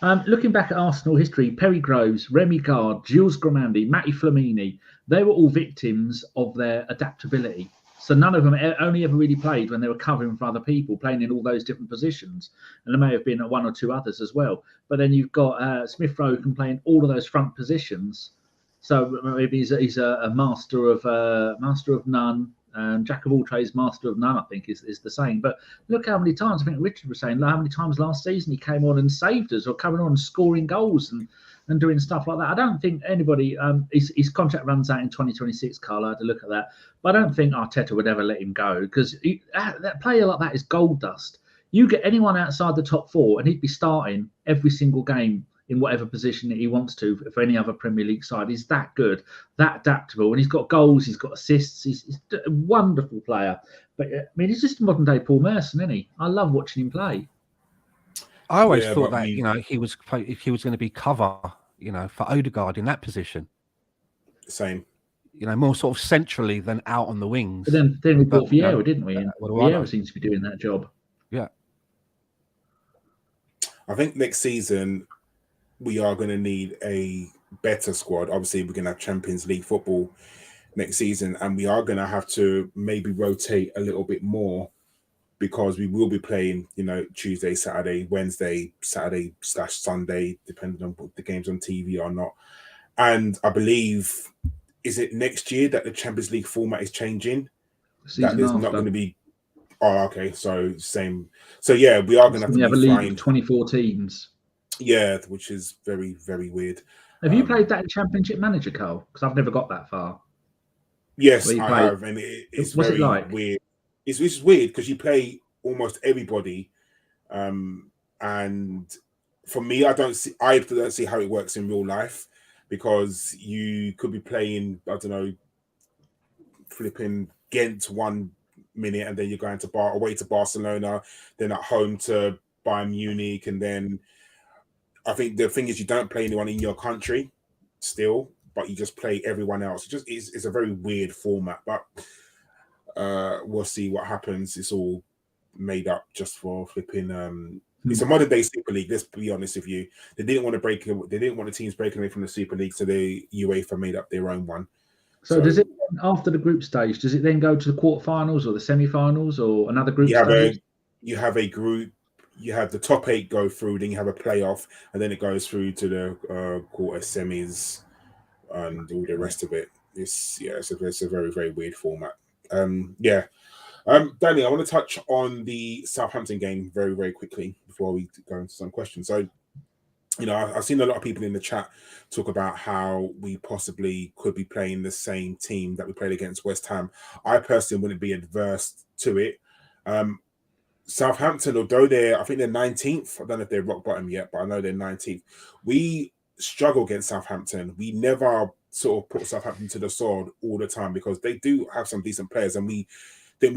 Looking back at Arsenal history, Perry Groves, Remy Gard, Gilles Grimandi, Matty Flamini, they were all victims of their adaptability. So none of them only ever really played when they were covering for other people, playing in all those different positions. And there may have been one or two others as well. But then you've got Smith Rowe can play in all of those front positions. So maybe he's a master of none. Jack of all trades, master of none, I think is the saying. But look how many times, I think Richard was saying, how many times last season he came on and saved us, or coming on and scoring goals and doing stuff like that. I don't think anybody, his contract runs out in 2026, Karl. I had to look at that. But I don't think Arteta would ever let him go, because that player like that is gold dust. You get anyone outside the top four and he'd be starting every single game in whatever position that he wants to for any other Premier League side. He's that good, that adaptable, and he's got goals, he's got assists. He's a wonderful player. But I mean, he's just a modern day Paul Merson, isn't he? I love watching him play. I always thought that he was going to be cover, for Odegaard in that position. Same. More sort of centrally than out on the wings. But then we bought Vieira, didn't we? And Vieira seems to be doing that job. Yeah. I think next season we are going to need a better squad. Obviously, we're going to have Champions League football next season, and we are going to have to maybe rotate a little bit more, because we will be playing, Tuesday, Saturday, Wednesday, Saturday/Sunday, depending on what the game's on TV or not. And I believe, is it next year that the Champions League format is changing? That is not going to be. Oh, okay. So same. So yeah, we are going to have to be flying 24 teams. Yeah, which is very, very weird. Have you played that in Championship Manager, Karl? Because I've never got that far. Yes, I have, and it's What's very it like? weird. It's weird because you play almost everybody, and for me, I don't see how it works in real life, because you could be playing, I don't know, flipping Ghent 1 minute, and then you're going away to Barcelona, then at home to Bayern Munich, and then I think the thing is you don't play anyone in your country still, but you just play everyone else. It's a very weird format, but we'll see what happens. It's all made up just for flipping. It's a modern day Super League. Let's be honest with you. They didn't want the teams breaking away from the Super League, so the UEFA made up their own one. So does it, after the group stage, does it then go to the quarterfinals or the semi-finals or another group stage? You have a group. You have the top 8 go through, then you have a playoff, and then it goes through to the quarter, semis, and all the rest of it. It's a very, very weird format. Danny, I want to touch on the Southampton game very, very quickly before we go into some questions. So, I've seen a lot of people in the chat talk about how we possibly could be playing the same team that we played against West Ham. I personally wouldn't be adverse to it. Southampton, although I think they're 19th. I don't know if they're rock bottom yet, but I know they're 19th. We struggle against Southampton. We never sort of put Southampton to the sword all the time, because they do have some decent players, and we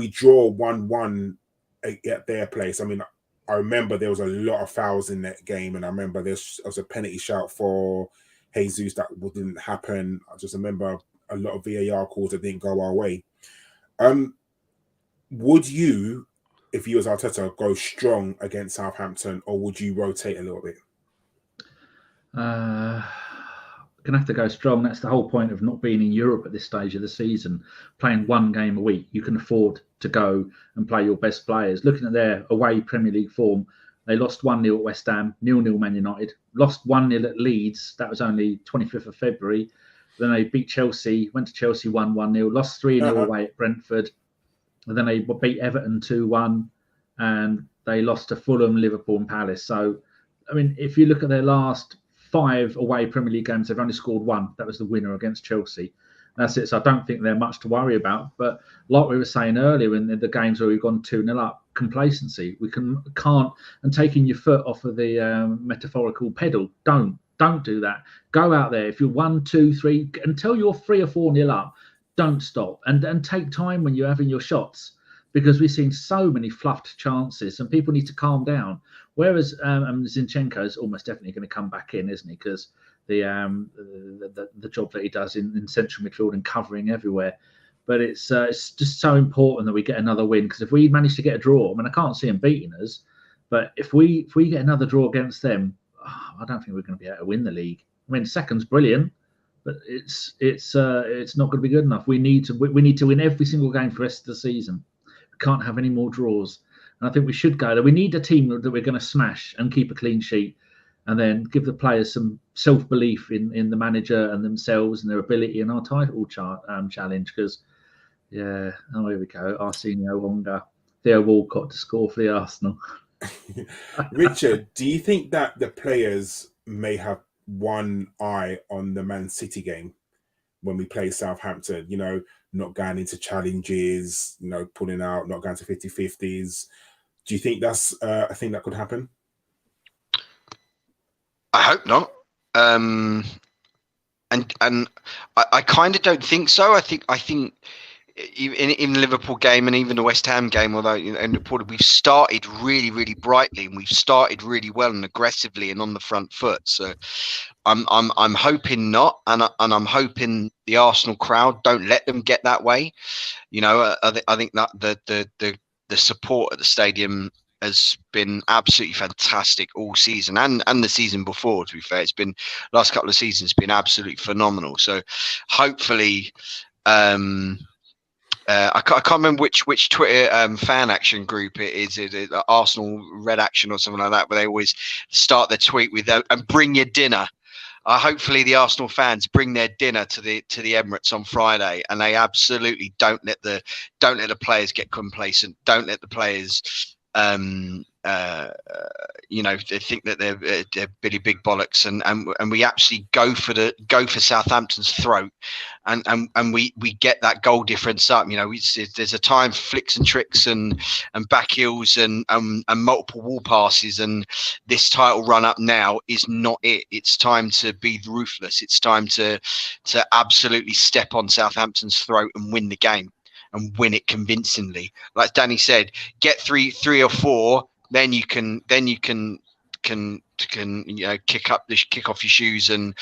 draw 1-1 at their place. I mean, I remember there was a lot of fouls in that game, and I remember there was a penalty shout for Jesus that didn't happen. I just remember a lot of VAR calls that didn't go our way. Would you, if you was Arteta, go strong against Southampton, or would you rotate a little bit? Gonna have to go strong. That's the whole point of not being in Europe at this stage of the season. Playing one game a week, you can afford to go and play your best players. Looking at their away Premier League form, they lost 1-0 at West Ham, 0-0 Man United, lost 1-0 at Leeds. That was only 25th of February. Then they beat Chelsea, went to Chelsea 1-0, lost 3-0 away at Brentford. And then they beat Everton 2-1, and they lost to Fulham, Liverpool and Palace. So I mean, if you look at their last 5 away Premier League games, they've only scored 1. That was the winner against Chelsea. That's it. So I don't think they're much to worry about. But like we were saying earlier, in the games where we've gone 2-0 up, complacency. We can't, and taking your foot off of the metaphorical pedal. Don't do that. Go out there. If you're 1, 2, 3, until you're 3 or 4-0 up, don't stop and take time when you're having your shots, because we've seen so many fluffed chances and people need to calm down. Whereas Zinchenko is almost definitely going to come back in, isn't he? Because the job that he does in central midfield and covering everywhere. But it's just so important that we get another win, because if we manage to get a draw, I mean, I can't see them beating us, but if we get another draw against them, I don't think we're going to be able to win the league. I mean, second's brilliant, but it's not going to be good enough. We need to win every single game for the rest of the season. We can't have any more draws. And I think we should go there. We need a team that we're going to smash and keep a clean sheet, and then give the players some self-belief in the manager and themselves and their ability in our title challenge. Because, here we go. Arsenio Wonga, Theo Walcott to score for the Arsenal. Richard, do you think that the players may have one eye on the Man City game when we play Southampton? You know, not going into challenges, pulling out, not going to 50-50s. Do you think that's a thing that could happen? I hope not. And I kind of don't think so. I think in the Liverpool game and even the West Ham game, although we've started really, really brightly and we've started really well and aggressively and on the front foot. So I'm hoping not, and I'm hoping the Arsenal crowd don't let them get that way. I think that the support at the stadium has been absolutely fantastic all season and the season before, to be fair. It's been last couple of seasons been absolutely phenomenal. So hopefully I can't remember which Twitter fan action group it is. It Arsenal Red Action or something like that, where they always start their tweet with and bring your dinner. Hopefully the Arsenal fans bring their dinner to the Emirates on Friday, and they absolutely don't let the players get complacent. Don't let the players they think that they're Billy Big Bollocks, and we actually go for Southampton's throat, and we get that goal difference up. There's a time for flicks and tricks and back heels and multiple wall passes, and this title run up now is not it. It's time to be ruthless. It's time to absolutely step on Southampton's throat and win the game. And win it convincingly. Like Danny said, get three or four, then you can kick off your shoes and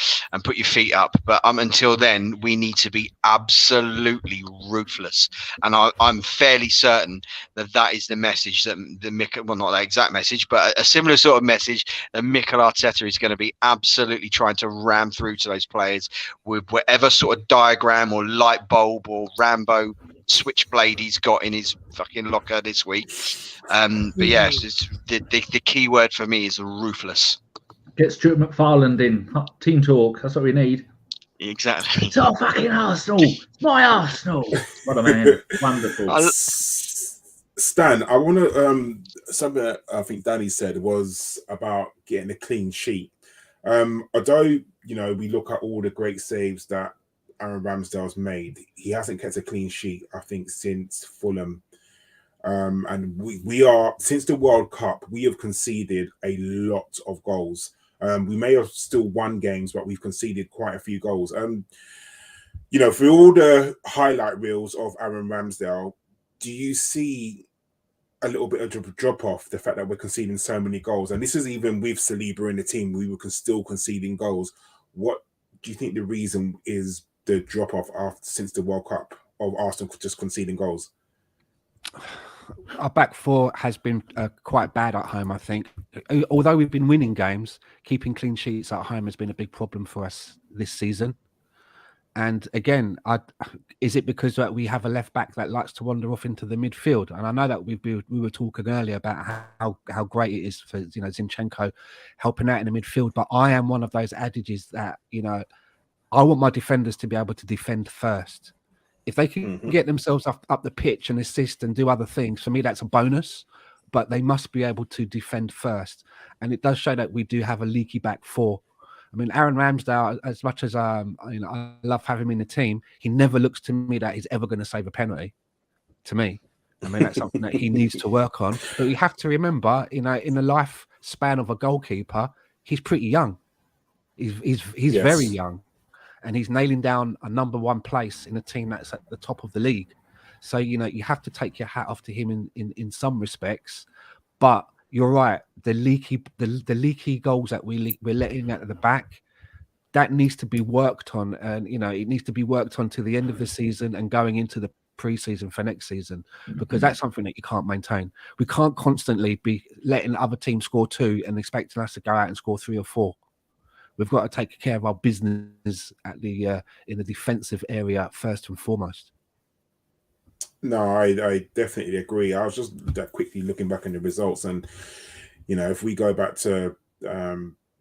put your feet up. But until then, we need to be absolutely ruthless. And I'm fairly certain that is the message that not that exact message, but a similar sort of message that Mikel Arteta is going to be absolutely trying to ram through to those players with whatever sort of diagram or light bulb or Rambo switchblade he's got in his fucking locker this week. But yes, the key word for me is ruthless. Get Stuart McFarland in. Team talk. That's what we need. Exactly. It's our fucking Arsenal. It's my Arsenal. What a man. Wonderful. Stan, I want to something that I think Danny said was about getting a clean sheet. Although we look at all the great saves that Aaron Ramsdale's made, he hasn't kept a clean sheet, I think, since Fulham. And we are, since the World Cup, we have conceded a lot of goals. We may have still won games, but we've conceded quite a few goals. For all the highlight reels of Aaron Ramsdale, do you see a little bit of a drop off, the fact that we're conceding so many goals? And this is even with Saliba in the team, we were still conceding goals. What do you think the reason is the drop off since the World Cup of Arsenal just conceding goals? Our back four has been quite bad at home, I think. Although we've been winning games, keeping clean sheets at home has been a big problem for us this season. And again, is it because we have a left back that likes to wander off into the midfield? And I know that we were talking earlier about how great it is for Zinchenko helping out in the midfield. But I am one of those adages that I want my defenders to be able to defend first. If they can get themselves up the pitch and assist and do other things, for me, that's a bonus. but they must be able to defend first. And it does show that we do have a leaky back four. I mean, Aaron Ramsdale, as much as I love having him in the team, he never looks to me that he's ever going to save a penalty. To me, I mean, that's something that he needs to work on. But you have to remember, in the lifespan of a goalkeeper, he's pretty young. He's Yes. very young, and he's nailing down a number one place in a team that's at the top of the league. So you have to take your hat off to him in some respects. But you're right, the leaky goals that we're letting out of the back, that needs to be worked on, and it needs to be worked on to the end of the season and going into the pre-season for next season, because that's something that you can't maintain. We can't constantly be letting other teams score 2 and expecting us to go out and score 3 or 4. We've got to take care of our business at the in the defensive area first and foremost. No, I definitely agree. I was just quickly looking back on the results, and if we go back to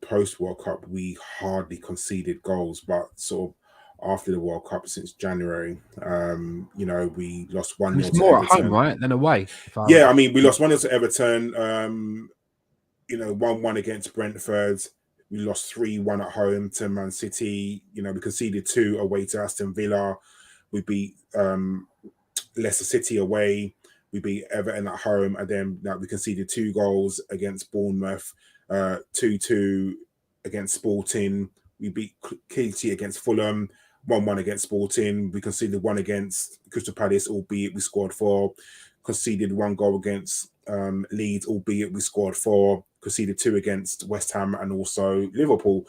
post World Cup, we hardly conceded goals, but sort of after the World Cup since January, we lost 1-0. It's more at home, right, than away. Yeah, I mean, we lost 1-0 to Everton. 1-1 against Brentford. We lost 3-1 at home to Man City. We conceded 2 away to Aston Villa. We beat Leicester City away. We beat Everton at home, and then we conceded 2 goals against Bournemouth, 2-2 against Sporting. We beat Nketiah against Fulham, 1-1 against Sporting. We conceded 1 against Crystal Palace, albeit we scored 4. Conceded 1 goal against Leeds, albeit we scored 4. Conceded 2 against West Ham and also Liverpool.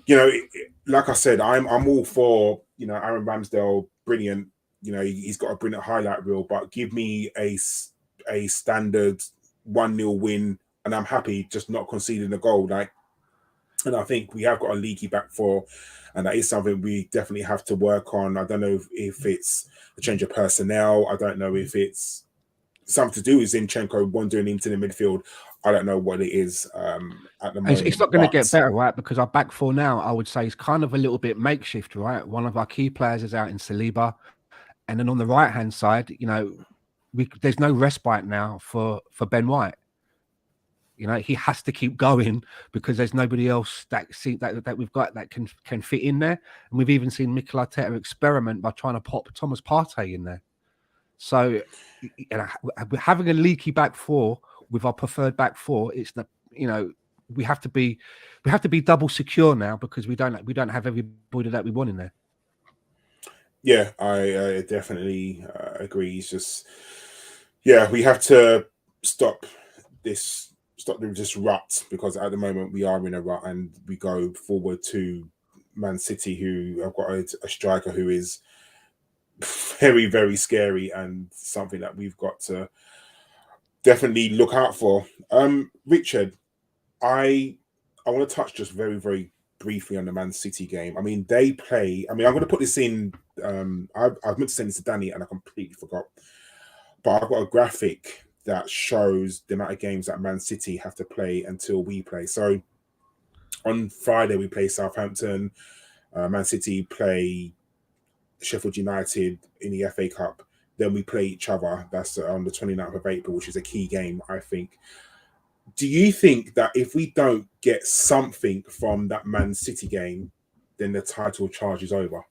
Like I said, I'm all for Aaron Ramsdale, brilliant. He's got a brilliant highlight reel, but give me a standard 1-0 win, and I'm happy just not conceding a goal. And I think we have got a leaky back four, and that is something we definitely have to work on. I don't know if it's a change of personnel. I don't know if it's something to do with Zinchenko wandering into the midfield. I don't know what it is at the moment. It's not going to get better, right? Because our back four now, I would say, is kind of a little bit makeshift, right? One of our key players is out in Saliba. And then on the right-hand side, there's no respite now for Ben White. He has to keep going because there's nobody else that we've got that can fit in there. And we've even seen Mikel Arteta experiment by trying to pop Thomas Partey in there. So having a leaky back four with our preferred back four, it's we have to be double secure now because we don't have everybody that we want in there. Yeah, I definitely agree. It's just, we have to stop this rut, because at the moment we are in a rut, and we go forward to Man City, who have got a striker who is very, very scary and something that we've got to definitely look out for. Richard, I want to touch just very, very briefly on the Man City game. I mean, they play. I mean, I'm going to put this in. I've meant to send this to Danny, and I completely forgot. But I've got a graphic that shows the amount of games that Man City have to play until we play. So on Friday we play Southampton. Man City play Sheffield United in the FA Cup. Then we play each other. That's on the 29th of April, which is a key game, I think. Do you think that if we don't get something from that Man City game, then the title charge is over?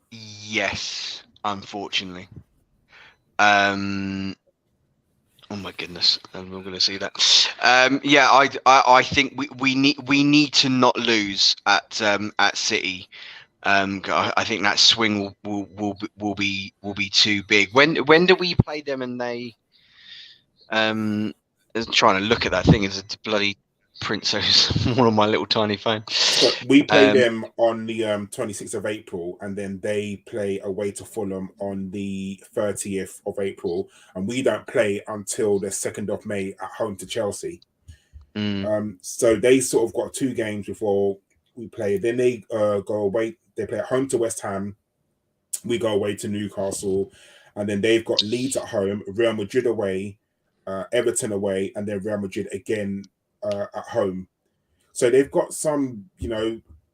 Yes, unfortunately. Oh my goodness, I'm not going to see that. I think we need to not lose at City. I think that swing will be too big. When do we play them? And they I'm trying to look at that thing. It's a bloody print so small on my little tiny phone. So we play them on the 26th of April, and then they play away to Fulham on the 30th of April, and we don't play until the 2nd of May at home to Chelsea. So they sort of got 2 games before we play. Then they go away. They play at home to West Ham. We go away to Newcastle, and then they've got Leeds at home, Real Madrid away, Everton away, and then Real Madrid again at home. So they've got some,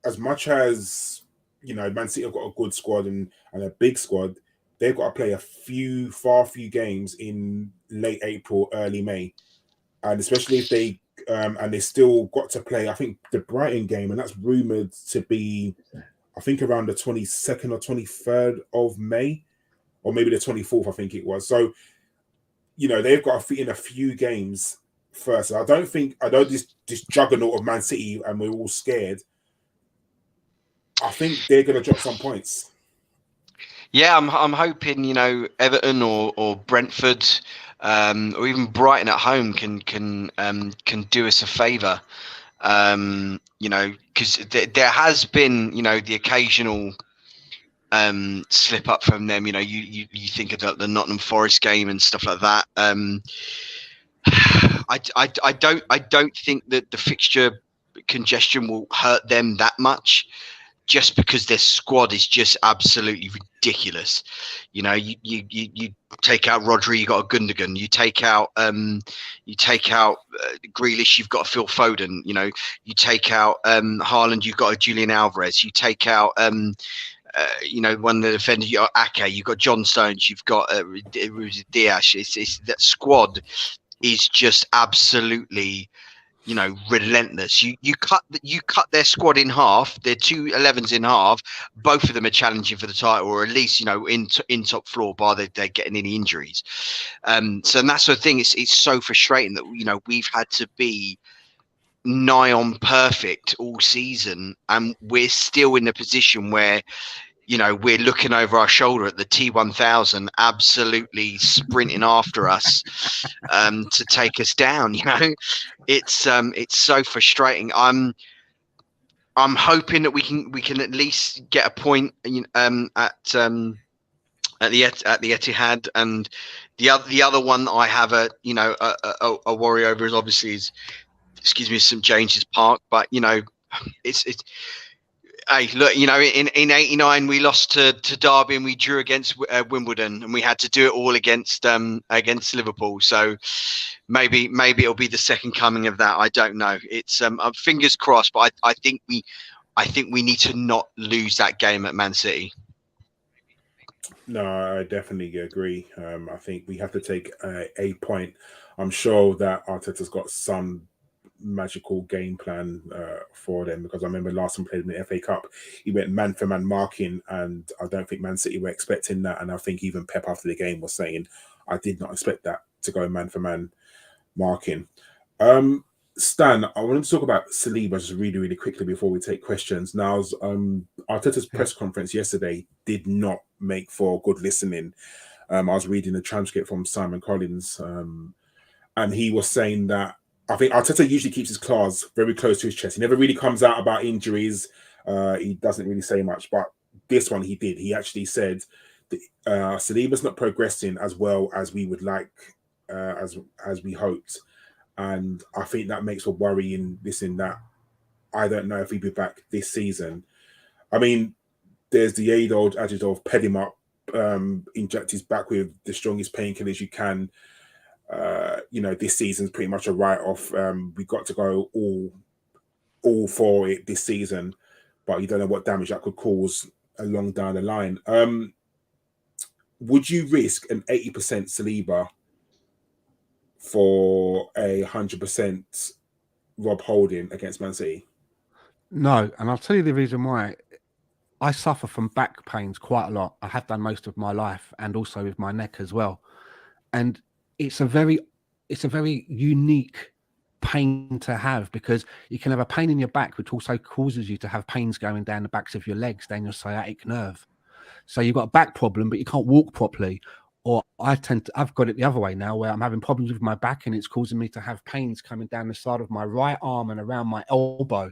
as much as Man City have got a good squad and a big squad, they've got to play far few games in late April, early May, and especially if they and they still got to play, I think, the Brighton game, and that's rumored to be, I think, around the 22nd or 23rd of May, or maybe the 24th, I think it was. So, they've got to fit in a few games first. I know this juggernaut of Man City, and we're all scared. I think they're going to drop some points. Yeah, I'm hoping Everton or Brentford or even Brighton at home can do us a favour. Because there has been the occasional slip up from them. You think of the Nottingham Forest game and stuff like that. I don't think that the fixture congestion will hurt them that much, just because their squad is just absolutely ridiculous. You take out Rodri, you got a Gundogan. You take out Grealish, you've got a Phil Foden. You take out Haaland, you've got a Julian Alvarez. You take out one of the defenders, you got Ake, you've got John Stones, you've got Diaz. It's that squad is just absolutely relentless. You cut their squad in half, their 2 11s in half. Both of them are challenging for the title, or at least in top floor, bar they're getting any injuries. So that's the thing. It's so frustrating that we've had to be nigh on perfect all season, and we're still in a position where we're looking over our shoulder at the T1000 absolutely sprinting after us to take us down. It's so frustrating. I'm hoping that we can at least get a point at the Etihad. And the other one that I have a worry over is obviously St James's Park, but it's hey, look, in '89 we lost to Derby and we drew against Wimbledon, and we had to do it all against Liverpool. So maybe it'll be the second coming of that. I don't know. It's fingers crossed, but I think we need to not lose that game at Man City. No, I definitely agree. I think we have to take a point. I'm sure that Arteta's got some magical game plan for them, because I remember last time played in the FA Cup, he went man for man marking, and I don't think Man City were expecting that. And I think even Pep after the game was saying, I did not expect that to go man for man marking. Stan, I wanted to talk about Saliba just really, really quickly before we take questions. Now, Arteta's press conference yesterday did not make for good listening. I was reading the transcript from Simon Collins, and he was saying that I think Arteta usually keeps his cards very close to his chest. He never really comes out about injuries. He doesn't really say much, but this one he did. He actually said that Saliba's not progressing as well as we would like, as we hoped. And I think that makes for worrying that I don't know if he'll be back this season. I mean, there's the age-old adage of ped him up, inject his back with the strongest painkillers you can. This season's pretty much a write-off. We got to go all for it this season, but you don't know what damage that could cause along down the line. Would you risk an 80% Saliba for 100% Rob Holding against Man City? No, and I'll tell you the reason why. I suffer from back pains quite a lot. I have done most of my life, and also with my neck as well. And it's a very unique pain to have, because you can have a pain in your back, which also causes you to have pains going down the backs of your legs, down your sciatic nerve. So you've got a back problem, but you can't walk properly. Or I've got it the other way now, where I'm having problems with my back, and it's causing me to have pains coming down the side of my right arm and around my elbow.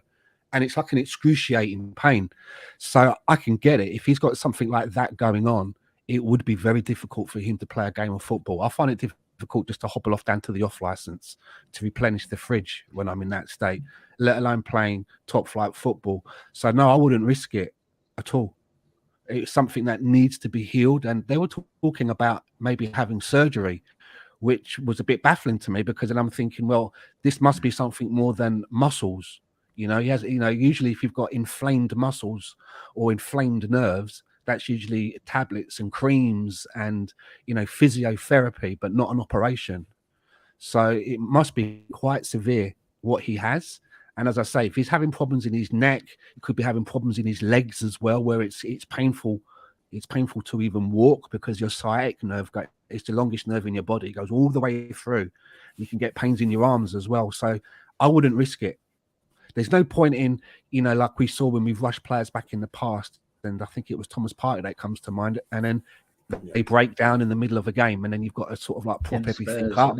And it's like an excruciating pain. So I can get it. If he's got something like that going on, it would be very difficult for him to play a game of football. I find it difficult just to hobble off down to the off license to replenish the fridge when I'm in that state, let alone playing top flight football. So no, I wouldn't risk it at all. It's something that needs to be healed. And they were talking about maybe having surgery, which was a bit baffling to me, because then I'm thinking, well, this must be something more than muscles. He has, usually if you've got inflamed muscles or inflamed nerves, that's usually tablets and creams and, you know, physiotherapy, but not an operation. So it must be quite severe what he has. And as I say, if he's having problems in his neck, he could be having problems in his legs as well, where it's painful. It's painful to even walk because your sciatic nerve it's the longest nerve in your body. It goes all the way through. You can get pains in your arms as well. So I wouldn't risk it. There's no point in, you know, like we saw when we've rushed players back in the past, and I think it was Thomas Partey that comes to mind, and then they break down in the middle of a game, and then you've got to sort of like prop everything up.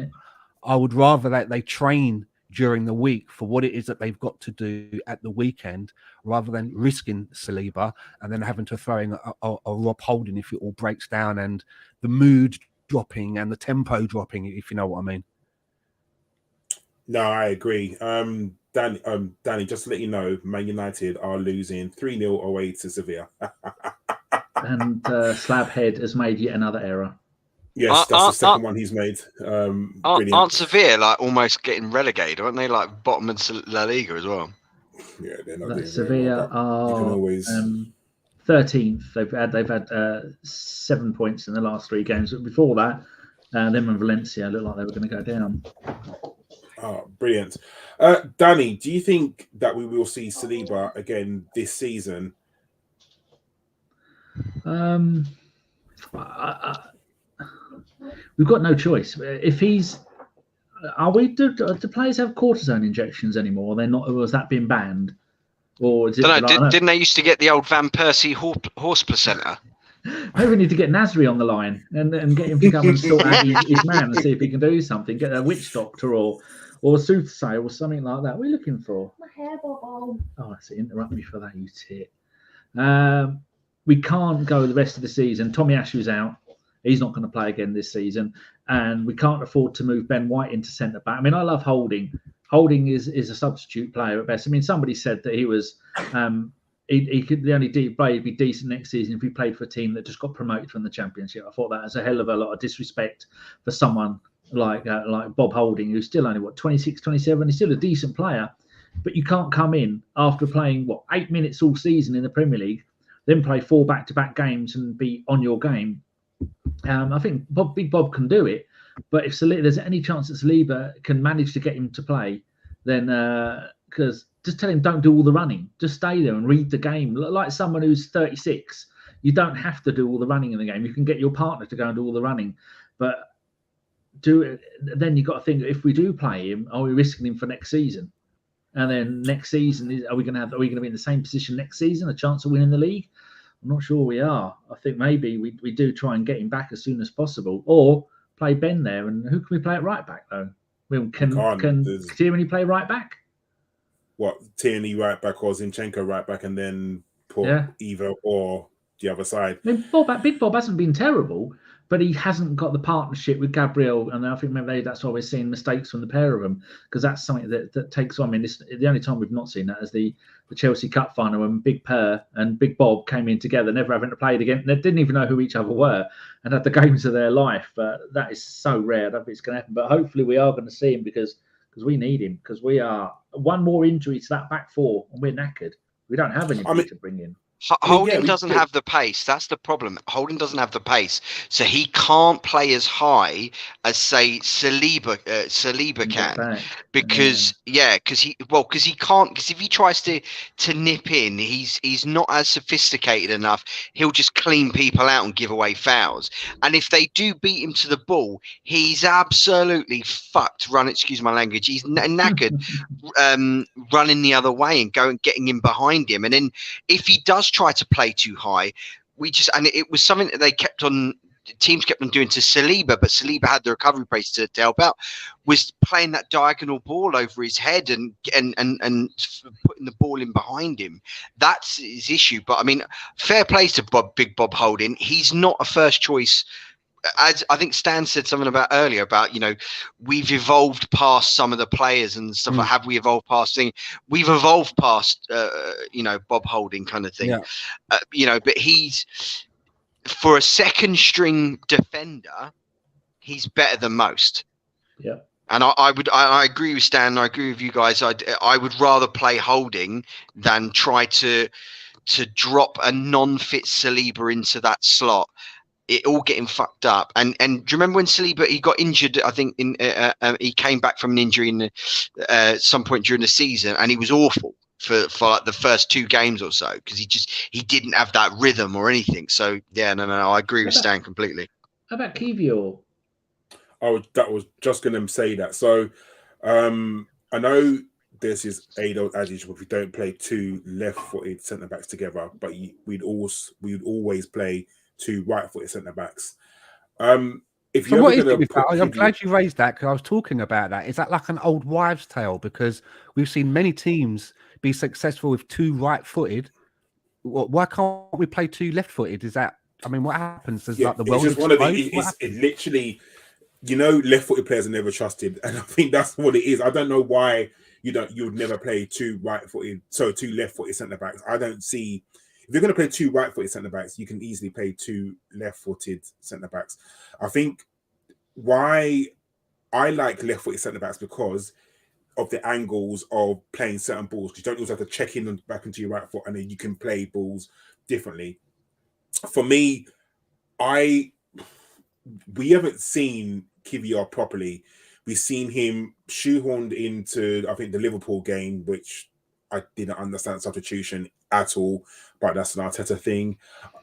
I would rather that they train during the week for what it is that they've got to do at the weekend, rather than risking Saliba and then having to throw in a Rob Holding if it all breaks down and the mood dropping and the tempo dropping, if you know what I mean. No, I agree. Danny, just to let you know, Man United are losing 3-0 away to Sevilla. And Slabhead has made yet another error. Yes, that's the second one he's made. Aren't Sevilla like almost getting relegated? Aren't they like bottom of La Liga as well? Yeah, they're not doing Sevilla are 13th. They've had 7 points in the last 3 games. But before that, them and Valencia looked like they were going to go down. Oh, brilliant. Danny, do you think that we will see Saliba again this season? We've got no choice. If he's, do players have cortisone injections anymore? They're not. Or has that been banned? Or is it didn't they used to get the old Van Persie horse placenta? Maybe we need to get Nasri on the line and get him to come and sort out his man and see if he can do something. Get a witch doctor or a soothsayer or something like that. What are you looking for? My hair bubble. Oh, I see. Interrupt me for that, you tit. We can't go the rest of the season. Tommy Ashu's out. He's not going to play again this season. And we can't afford to move Ben White into centre-back. I mean, I love Holding. Holding is a substitute player at best. I mean, somebody said that he was... he could the only play be decent next season if he played for a team that just got promoted from the Championship. I thought that was a hell of a lot of disrespect for someone like Bob Holding, who's still only, 26, 27. He's still a decent player. But you can't come in after playing, 8 minutes all season in the Premier League, then play 4 back-to-back games and be on your game. I think Big Bob can do it, but if there's any chance that Saliba can manage to get him to play, then because just tell him don't do all the running, just stay there and read the game. Like someone who's 36, you don't have to do all the running in the game. You can get your partner to go and do all the running, but then you've got to think, if we do play him, are we risking him for next season? And then next season, are we going to be in the same position next season, a chance of winning the league? I'm not sure we are. I think maybe we do try and get him back as soon as possible, or play Ben there. And who can we play at right back though? I mean, can Tierney play right back? What, Tierney right back or Zinchenko right back, and then put either or the other side? I mean, Big Bob hasn't been terrible, but he hasn't got the partnership with Gabriel, and I think maybe that's why we're seeing mistakes from the pair of them, because that's something that takes on. I mean, the only time we've not seen that is the Chelsea Cup final when Big Per and Big Bob came in together, never having to play again. They didn't even know who each other were and had the games of their life. But that is so rare. I don't think it's going to happen. But hopefully we are going to see him because we need him, because we are one more injury to that back four and we're knackered. We don't have anybody to bring in. Holding doesn't have the pace. That's the problem. Holding doesn't have the pace, so he can't play as high as, say, Saliba can, because he can't. Because if he tries to nip in, he's not as sophisticated enough. He'll just clean people out and give away fouls. And if they do beat him to the ball, he's absolutely fucked. Excuse my language. He's knackered, running the other way and getting in behind him. And then if he does try to play too high, it was something that teams kept on doing to Saliba, but Saliba had the recovery pace to help out, was playing that diagonal ball over his head and putting the ball in behind him. That's his issue. But I mean, fair play to Big Bob Holding. He's not a first choice. As I think Stan said something about earlier about, we've evolved past some of the players and stuff. Like, have we evolved past things? We've evolved past, Bob Holding kind of thing. Yeah. But he's, for a second string defender, he's better than most. Yeah. And I agree with Stan. I agree with you guys. I would rather play Holding than try to to drop a non-fit Saliba into that slot, it all getting fucked up. And do you remember when Saliba, he got injured? I think he came back from an injury in some point during the season, and he was awful for like the first 2 games or so, because he didn't have that rhythm or anything. So yeah, no, I agree with Stan completely. How about Kivior? That was just going to say that. So I know there's this age-old adage, if we don't play 2 left-footed centre-backs together, but we'd always play 2 right-footed centre-backs. If So you're what is going it with that? to, I'm glad you raised that, because I was talking about that. Is that like an old wives' tale? Because we've seen many teams be successful with 2 right-footed. Why can't we play 2 left-footed? Is that? I mean, what happens? Does like the world it's just explode? one of the. It literally, left-footed players are never trusted, and I think that's what it is. I don't know why you would never play 2 left-footed centre-backs. I don't see. If you're going to play 2 right-footed centre-backs, you can easily play 2 left-footed centre-backs. I think why I like left-footed centre-backs because of the angles of playing certain balls. You don't always have to check in and back into your right foot, and then you can play balls differently. For me, we haven't seen Kivior properly. We've seen him shoehorned into, I think, the Liverpool game, which I didn't understand substitution at all, but that's an Arteta thing.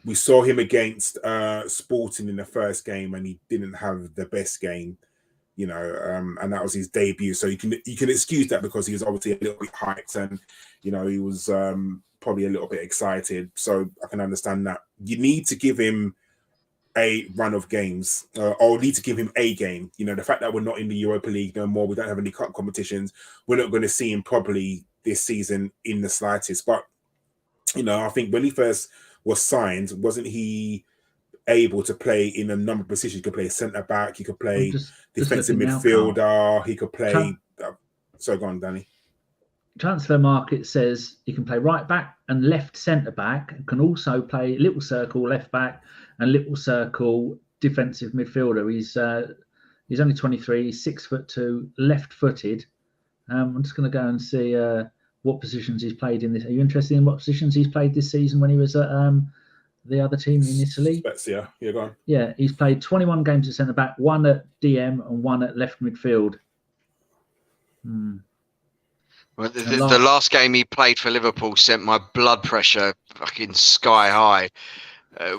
We saw him against Sporting in the first game, and he didn't have the best game, and that was his debut. So you can excuse that because he was obviously a little bit hyped, and he was probably a little bit excited. So I can understand that. You need to give him a run of games, or need to give him a game. The fact that we're not in the Europa League no more, we don't have any cup competitions, we're not going to see him properly this season in the slightest. But I think when he first was signed, wasn't he able to play in a number of positions? He could play centre back, he could play defensive midfielder, he could play. So go on, Danny. Transfer Market says he can play right back and left centre back. Can also play little circle left back and little circle defensive midfielder. He's only 23. He's 6'2", left-footed. I'm just going to go and see what positions he's played in this. Are you interested in what positions he's played this season when he was at the other team in Italy? Spezia. Yeah, go on. Yeah, he's played 21 games at centre back, 1 at DM and 1 at left midfield. Well, the last game he played for Liverpool sent my blood pressure fucking sky high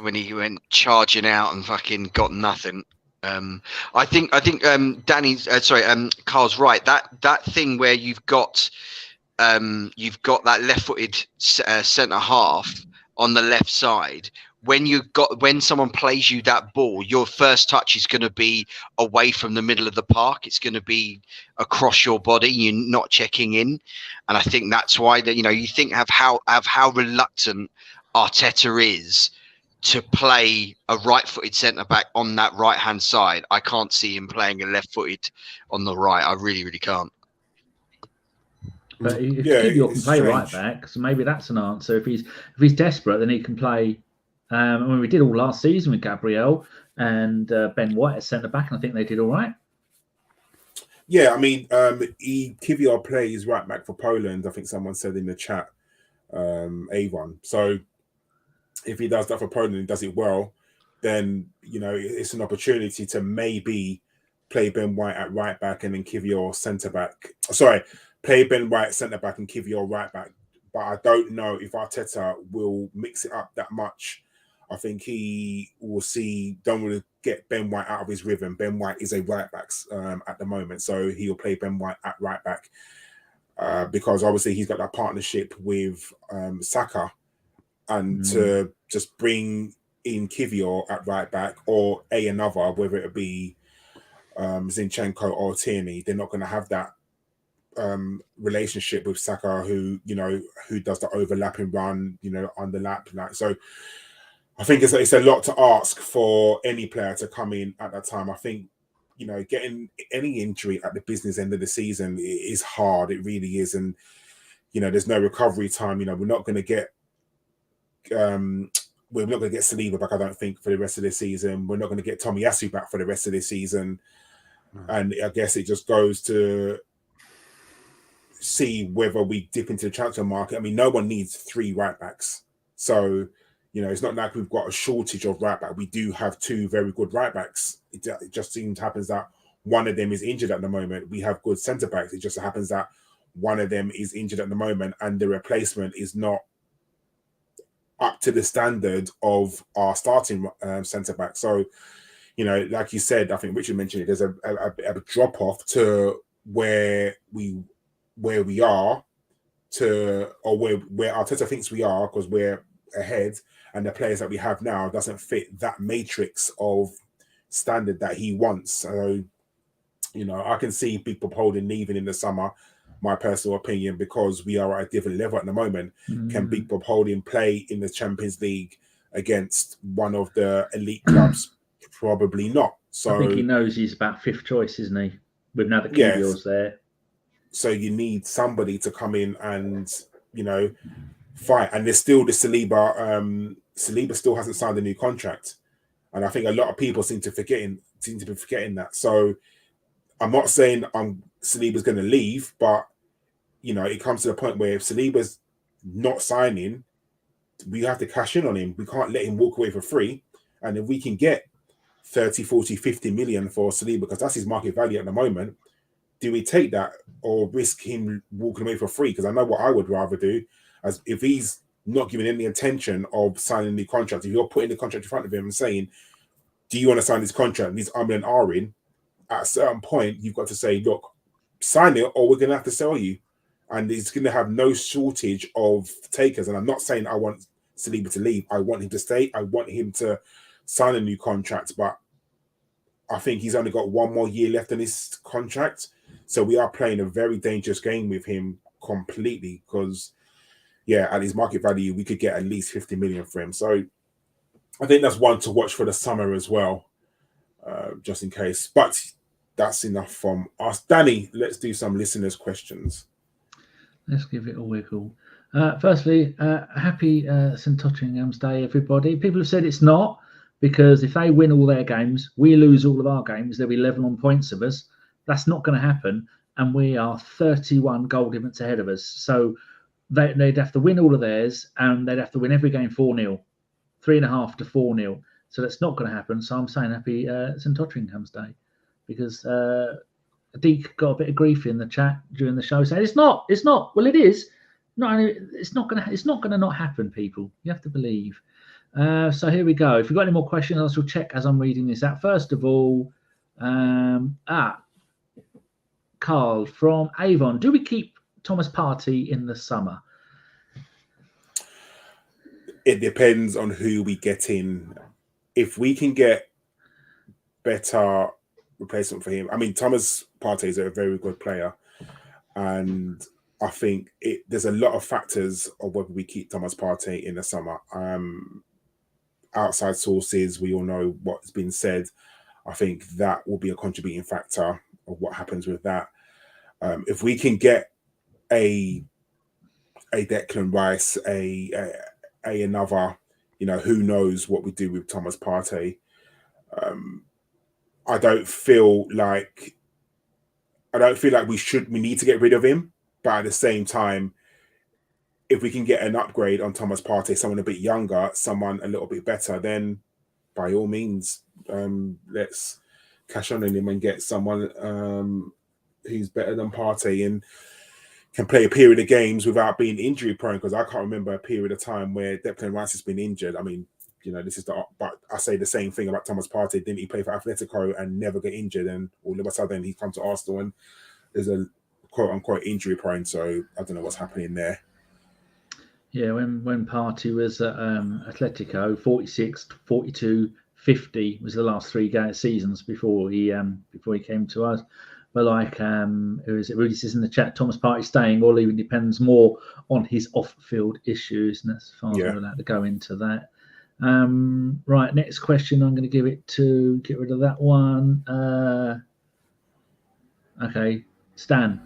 when he went charging out and fucking got nothing. I think Karl's right. That thing where you've got that left-footed centre half on the left side. When someone plays you that ball, your first touch is going to be away from the middle of the park. It's going to be across your body. You're not checking in, and I think that's why you think of how reluctant Arteta is to play a right-footed centre back on that right-hand side. I can't see him playing a left-footed on the right. I really, really can't. But Kivior can play right back, so maybe that's an answer. If he's desperate, then he can play. We did all last season with Gabriel and Ben White as centre back, and I think they did all right. Yeah, I mean, Kivior plays right back for Poland. I think someone said in the chat, Avon. So if he does that for Poland and does it well, then it's an opportunity to maybe play Ben White at right back and then Kivior centre back. Sorry, play Ben White centre back and Kivior right back. But I don't know if Arteta will mix it up that much. I think he will don't want to get Ben White out of his rhythm. Ben White is a right back at the moment, so he'll play Ben White at right back because obviously he's got that partnership with Saka, and to just bring in Kivior at right back or another, whether it be Zinchenko or Tierney, they're not going to have that relationship with Saka, who does the overlapping run, underlap. So I think it's a lot to ask for any player to come in at that time. I think getting any injury at the business end of the season is hard. It really is, and there's no recovery time. We're not going to get Saliba back, I don't think, for the rest of the season. We're not going to get Tomiyasu back for the rest of the season, and I guess it just goes to see whether we dip into the transfer market. I mean, no one needs 3 right backs. So, it's not like we've got a shortage of right back. We do have 2 very good right backs. It just seems happens that one of them is injured at the moment. We have good centre backs. It just happens that one of them is injured at the moment, and the replacement is not up to the standard of our starting centre back. So, like you said, I think Richard mentioned it. There's a drop off to where we are to, or where Arteta thinks we are, because we're ahead, and the players that we have now doesn't fit that matrix of standard that he wants. So, I can see people holding leaving in the summer, my personal opinion, because we are at a different level at the moment. Can Big Bob Holding play in the Champions League against one of the elite clubs? Probably not. So I think he knows he's about 5th choice, isn't he? With now the Gabriel's there. So you need somebody to come in and, fight. And there's still the Saliba. Saliba still hasn't signed a new contract. And I think a lot of people seem to be forgetting that. So I'm not saying Saliba's going to leave, but it comes to the point where if Saliba's not signing, we have to cash in on him. We can't let him walk away for free. And if we can get 30, 40, 50 million for Saliba, because that's his market value at the moment, do we take that or risk him walking away for free? Because I know what I would rather do, as if he's not giving any intention of signing the contract. If you're putting the contract in front of him and saying, do you want to sign this contract? And he's and ahhing, at a certain point, you've got to say, look, sign it or we're going to have to sell you. And he's going to have no shortage of takers. And I'm not saying I want Saliba to leave. I want him to stay. I want him to sign a new contract. But I think he's only got 1 more year left in his contract. So we are playing a very dangerous game with him completely, because, at his market value, we could get at least 50 million for him. So I think that's one to watch for the summer as well, just in case. But that's enough from us. Danny, let's do some listeners' questions. Let's give it a wiggle. Firstly, happy St Tottenham's Day, everybody. People have said it's not, because if they win all their games, we lose all of our games, they'll be level on points of us. That's not going to happen. And we are 31 goal difference ahead of us. So they'd have to win all of theirs, and they'd have to win every game 4-0, 3.5 to 4-0. So that's not going to happen. So I'm saying happy St Tottenham's Day, because Deek got a bit of grief in the chat during the show saying it's not. Well, it is. It's not going to not happen, people. You have to believe. So here we go. If you've got any more questions, I shall check as I'm reading this out. First of all, Karl from Avon. Do we keep Thomas Partey in the summer? It depends on who we get in. If we can get better replacement for him. I mean, Thomas Partey is a very good player. And I think there's a lot of factors of whether we keep Thomas Partey in the summer. Outside sources, we all know what's been said. I think that will be a contributing factor of what happens with that. If we can get a Declan Rice, another, who knows what we do with Thomas Partey. I don't feel like we need to get rid of him, but at the same time, if we can get an upgrade on Thomas Partey, someone a bit younger, someone a little bit better, then by all means, let's cash on him and get someone who's better than Partey and can play a period of games without being injury prone, because I can't remember a period of time where Declan Rice has been injured. I mean, but I say the same thing about Thomas Partey. Didn't he play for Atletico and never get injured? And all of a sudden he comes to Arsenal and there's a quote unquote injury prone. So I don't know what's happening there. Yeah, when Partey was at Atletico, 46, 42, 50 was the last 3 seasons before he came to us. But like, who is it? Rudy says in the chat, Thomas Partey staying or leaving depends more on his off-field issues, and that's as far as we're allowed to go into that. Right, next question. I'm going to give it to get rid of that one. Okay, Stan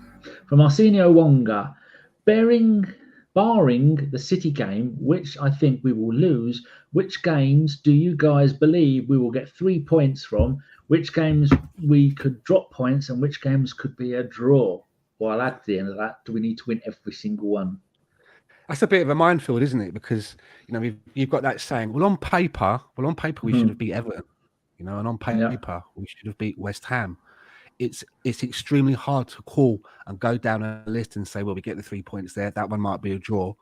from Arsenio Wonga. Barring the City game, which I think we will lose, which games do you guys believe we will get 3 points from? Which games we could drop points and which games could be a draw? Well, I'll add to the end of that, do we need to win every single one? That's a bit of a minefield, isn't it? Because you've got that saying. Well, on paper, we should have beat Everton. And on paper we should have beat West Ham. It's extremely hard to call and go down a list and say, well, we get the 3 points there. That one might be a draw.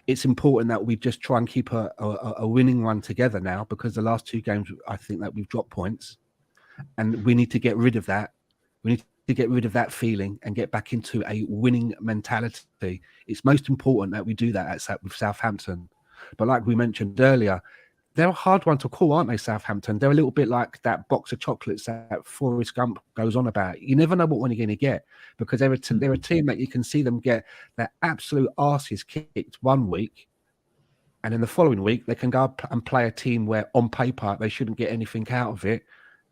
It's important that we just try and keep a winning run together now, because the last 2 games, I think that we've dropped points, and we need to get rid of that. We need to get rid of that feeling and get back into a winning mentality. It's most important that we do that with Southampton. But like we mentioned earlier, they're a hard one to call, aren't they, Southampton? They're a little bit like that box of chocolates that Forrest Gump goes on about. You never know what one you're going to get, because they're a team that you can see them get their absolute arses kicked one week, and then the following week they can go up and play a team where on paper they shouldn't get anything out of it,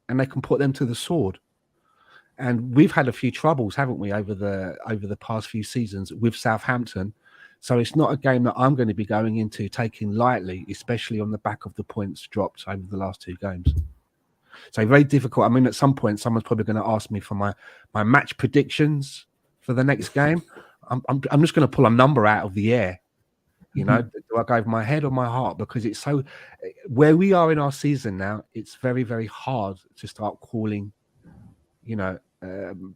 and they can put them to the sword. And we've had a few troubles, haven't we, over the past few seasons with Southampton. So it's not a game that I'm going to be going into taking lightly, especially on the back of the points dropped over the last 2 games. So very difficult. I mean, at some point, someone's probably going to ask me for my match predictions for the next game. I'm just going to pull a number out of the air. Do I go with my head or my heart? Because it's so, where we are in our season now, it's very, very hard to start calling,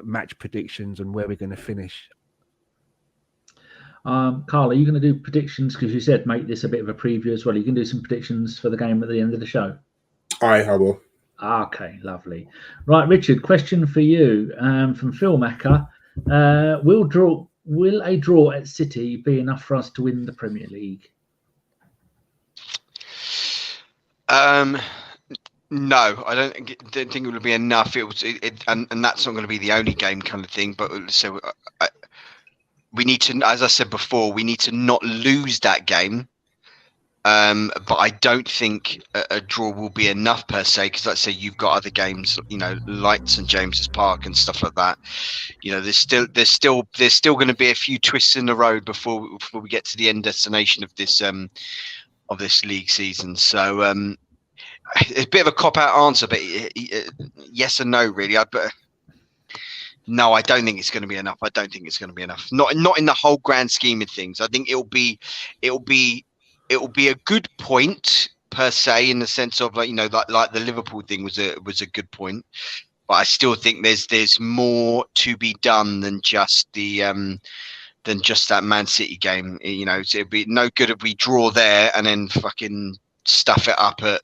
match predictions and where we're going to finish. Karl, are you going to do predictions? Because you said make this a bit of a preview as well. You can do some predictions for the game at the end of the show. I will. Okay, lovely. Right, Richard, question for you from Phil Macker. Will a draw at City be enough for us to win the Premier League? No, I don't think it will be enough. And that's not going to be the only game kind of thing. But so we need to, as I said before, we need to not lose that game. But I don't think a draw will be enough per se, because like I say, you've got other games, like St James's Park and stuff like that. There's still going to be a few twists in the road before we get to the end destination of this league season. So it's a bit of a cop-out answer, but yes and no, really. No, I don't think it's going to be enough. I don't think it's going to be enough. Not in the whole grand scheme of things. I think it'll be a good point per se, in the sense of like the Liverpool thing was a good point, but I still think there's more to be done than just that Man City game. So it'd be no good if we draw there and then fucking stuff it up at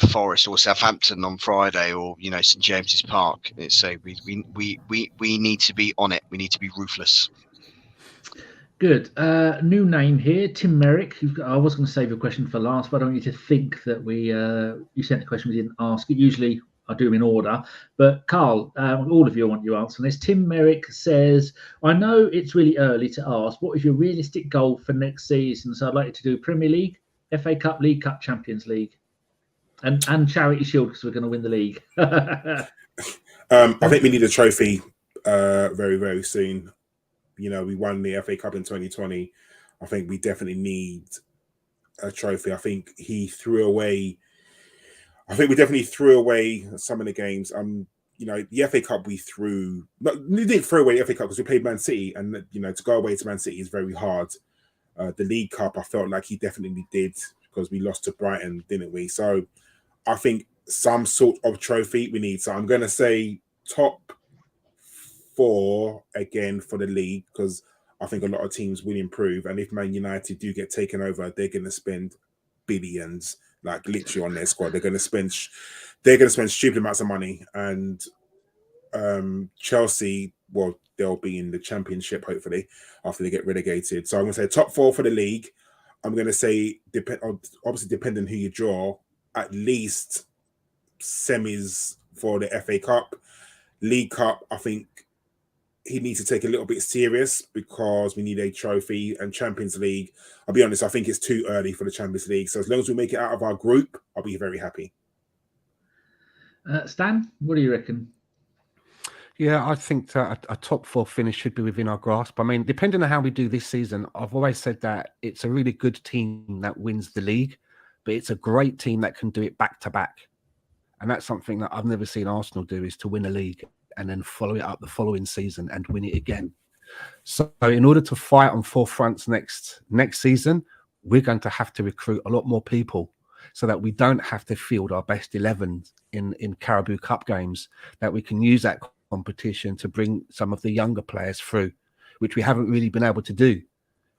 Forest or Southampton on Friday, or St James's Park. So we need to be on it. We need to be ruthless. Good. New name here, Tim Merrick. I was going to save your question for last, but I don't want you to think that you sent the question we didn't ask it. Usually I do them in order. But Karl, all of you want your answer on this. Tim Merrick says, I know it's really early to ask, what is your realistic goal for next season? So I'd like you to do Premier League, FA Cup, League Cup, Champions League, and Charity Shield, because we're going to win the league. I think we need a trophy very, very soon. We won the FA Cup in 2020. I think we definitely need a trophy. I think we definitely threw away some of the games. The FA Cup we didn't throw away the FA Cup because we played Man City, and to go away to Man City is very hard. The League Cup, I felt like he definitely did, because we lost to Brighton, didn't we? So I think some sort of trophy we need. So I'm going to say top 4 again for the league, because I think a lot of teams will improve. And if Man United do get taken over, they're going to spend billions, like literally on their squad. They're going to spend stupid amounts of money. And Chelsea, well, they'll be in the Championship hopefully after they get relegated. So I'm going to say top 4 for the league. I'm going to say, obviously depending who you draw, at least semis for the FA Cup. League Cup, I think he needs to take a little bit serious, because we need a trophy. And Champions League, I'll be honest, I think it's too early for the Champions League. So as long as we make it out of our group, I'll be very happy. Stan, what do you reckon? Yeah, I think that a top 4 finish should be within our grasp. I mean, depending on how we do this season, I've always said that it's a really good team that wins the league, but it's a great team that can do it back to back. And that's something that I've never seen Arsenal do, is to win a league and then follow it up the following season and win it again. So in order to fight on four fronts next season, we're going to have to recruit a lot more people so that we don't have to field our best 11 in Carabao Cup games, that we can use that competition to bring some of the younger players through, which we haven't really been able to do,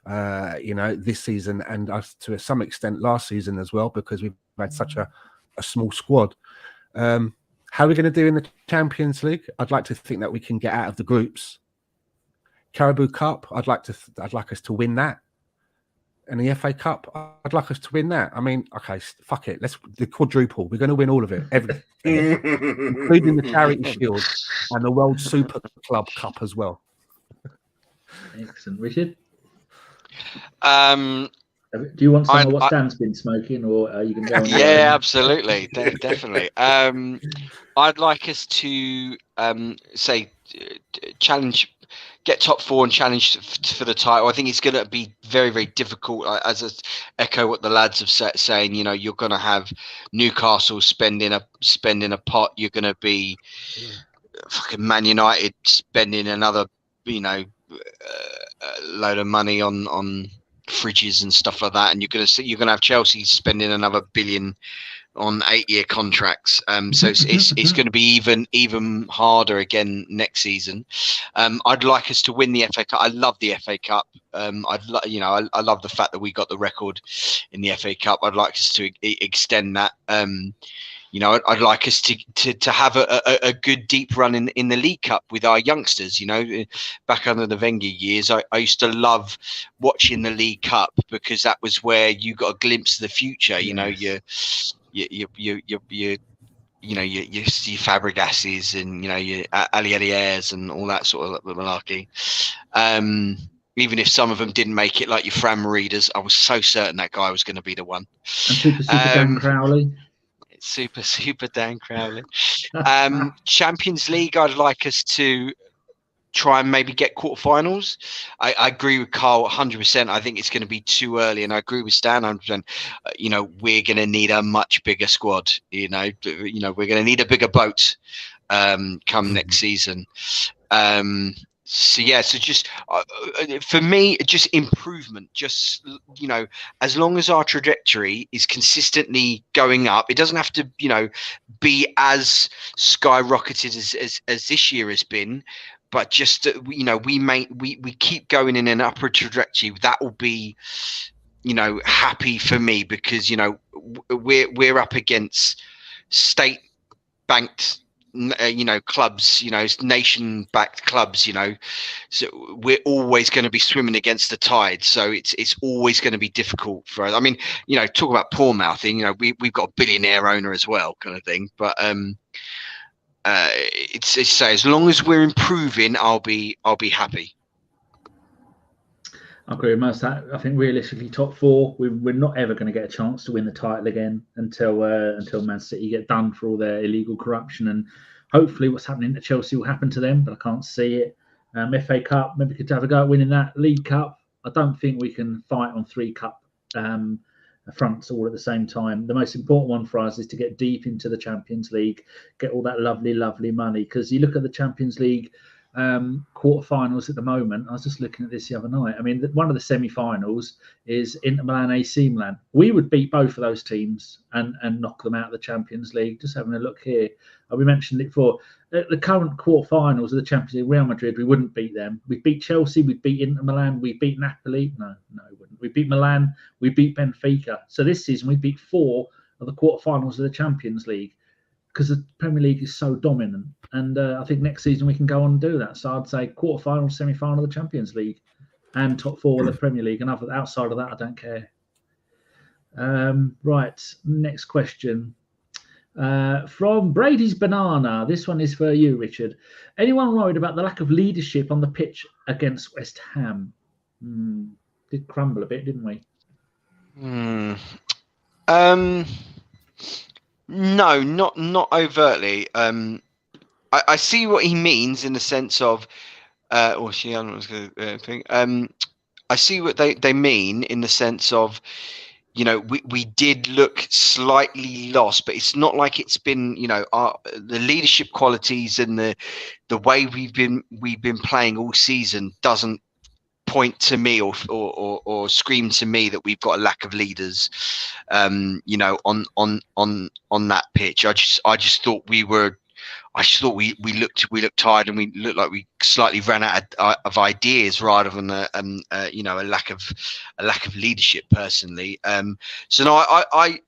this season, and us to some extent last season as well, because we've had such a small squad. How are we going to do in the Champions League? I'd like to think that we can get out of the groups. Carabao Cup, I'd like us to win that. And the FA Cup, I'd like us to win that. I mean, okay, fuck it. Let's the quadruple. We're going to win all of it, everything, including the Charity Shield and the World Super Club Cup as well. Excellent, Richard. Do you want some of what Stan's been smoking, or are you going to go on? Yeah, absolutely, definitely. I'd like us to challenge. Get top four and challenge for the title. I think it's going to be very, very difficult. As I echo what the lads have saying, you're going to have Newcastle spending a pot. You're going to be fucking Man United spending another, load of money on fridges and stuff like that. And you're going to have Chelsea spending another billion on 8-year contracts, so it's going to be even harder again next season. I'd like us to win the FA Cup. I love the FA Cup. I love the fact that we got the record in the FA Cup. I'd like us to extend that. I'd like us to have a good deep run in the League Cup with our youngsters. Back under the Wenger years, I used to love watching the League Cup because that was where you got a glimpse of the future. Yes. Your Fabregases and your Ali Eliers and all that sort of malarkey. Even if some of them didn't make it, like your Fran Maridas, I was so certain that guy was going to be the one. And super Dan Crowley. Super Dan Crowley. Champions League, I'd like us to try and maybe get quarterfinals. I agree with Karl 100%. I think it's going to be too early, and I agree with Stan 100%. We're going to need a much bigger squad. We're going to need a bigger boat come next season. So just for me, just improvement. Just as long as our trajectory is consistently going up, it doesn't have to be as skyrocketed as this year has been. But just we keep going in an upward trajectory. That will be happy for me, because we're up against state banked clubs, nation backed clubs, so we're always going to be swimming against the tide. So it's always going to be difficult for us. I mean, talk about poor mouthing, we've got a billionaire owner as well, kind of thing. But it's as long as we're improving, I'll be happy. I agree with most of that. I think realistically, top four, we're not ever going to get a chance to win the title again until Man City get done for all their illegal corruption, and hopefully what's happening to Chelsea will happen to them, but I can't see it. FA Cup, maybe we could have a go at winning that. League Cup, I don't think we can fight on 3 cup fronts all at the same time. The most important one for us is to get deep into the Champions League, get all that lovely money, because you look at the Champions League quarterfinals at the moment. I was just looking at this the other night. I mean, one of the semi-finals is Inter Milan, AC Milan. We would beat both of those teams and knock them out of the Champions League. Just having a look here. We mentioned it before. The current quarterfinals of the Champions League, Real Madrid, we wouldn't beat them. We beat Chelsea, we beat Inter Milan, we beat Napoli. No, we wouldn't. We beat Milan, we beat Benfica. So this season we beat 4 of the quarterfinals of the Champions League, because the Premier League is so dominant. And I think next season we can go on and do that. So I'd say quarterfinal, semi-final of the Champions League and top 4 of the Premier League. And outside of that, I don't care. Right, next question. From Brady's Banana. This one is for you, Richard. Anyone worried about the lack of leadership on the pitch against West Ham? Did crumble a bit, didn't we? No, not overtly. I see what he means in the sense of, I see what they mean in the sense of, you know, we did look slightly lost, but it's not like it's been, you know, the leadership qualities and the way we've been playing all season doesn't point to me or scream to me that we've got a lack of leaders, you know, on that pitch. I just thought we looked tired, and we looked like we slightly ran out of ideas rather than you know, a lack of leadership personally. So no, I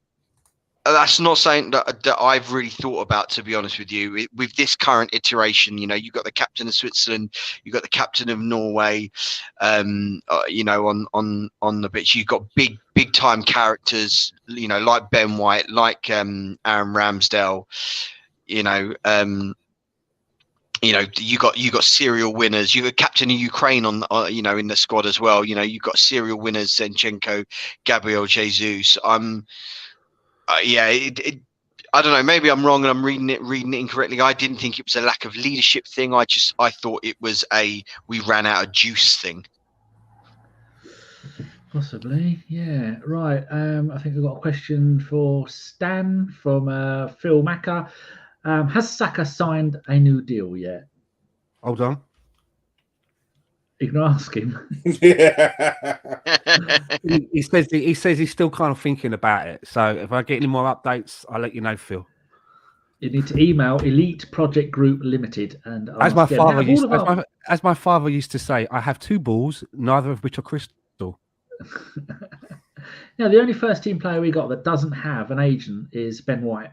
that's not something that I've really thought about, to be honest with you. With this current iteration, you know, you've got the captain of Switzerland, you've got the captain of Norway, you know, on the pitch. You've got big time characters, you know, like Ben White, like Aaron Ramsdale. You know, you got serial winners. You got captain of Ukraine you know, in the squad as well. You know, you've got serial winners: Zinchenko, Gabriel, Jesus. Yeah, I don't know. Maybe I'm wrong and I'm reading it incorrectly. I didn't think it was a lack of leadership thing. I thought it was we ran out of juice thing. Possibly, yeah. Right. I think we've got a question for Stan from Phil Macker. Has Saka signed a new deal yet? Hold on. You can ask him. he says he's still kind of thinking about it. So if I get any more updates, I'll let you know, Phil. You need to email Elite Project Group Limited and as my father used to say, I have two balls, neither of which are crystal. Now, the only first team player we got that doesn't have an agent is Ben White.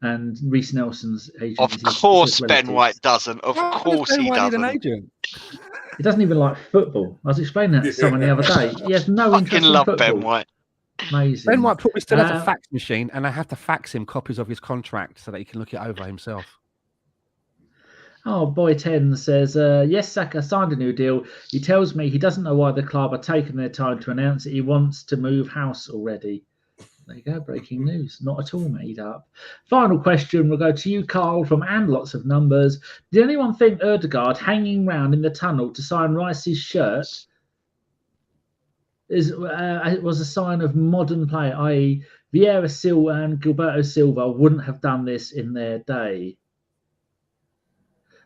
And Reece Nelson's agent. Of course, Ben White doesn't. Of course, he doesn't. An agent? He doesn't even like football. I was explaining that to someone the other day. He has no interest in football. Ben White. Amazing. Ben White probably still has a fax machine, and I have to fax him copies of his contract so that he can look it over himself. Oh, Boy 10 says, yes, Saka signed a new deal. He tells me he doesn't know why the club are taking their time to announce it. He wants to move house already. There you go, breaking news. Not at all made up. Final question will go to you, Karl, from And Lots of Numbers. Did anyone think Odegaard hanging round in the tunnel to sign Rice's shirt was a sign of modern play, i.e. Vieira, Silva and Gilberto Silva wouldn't have done this in their day?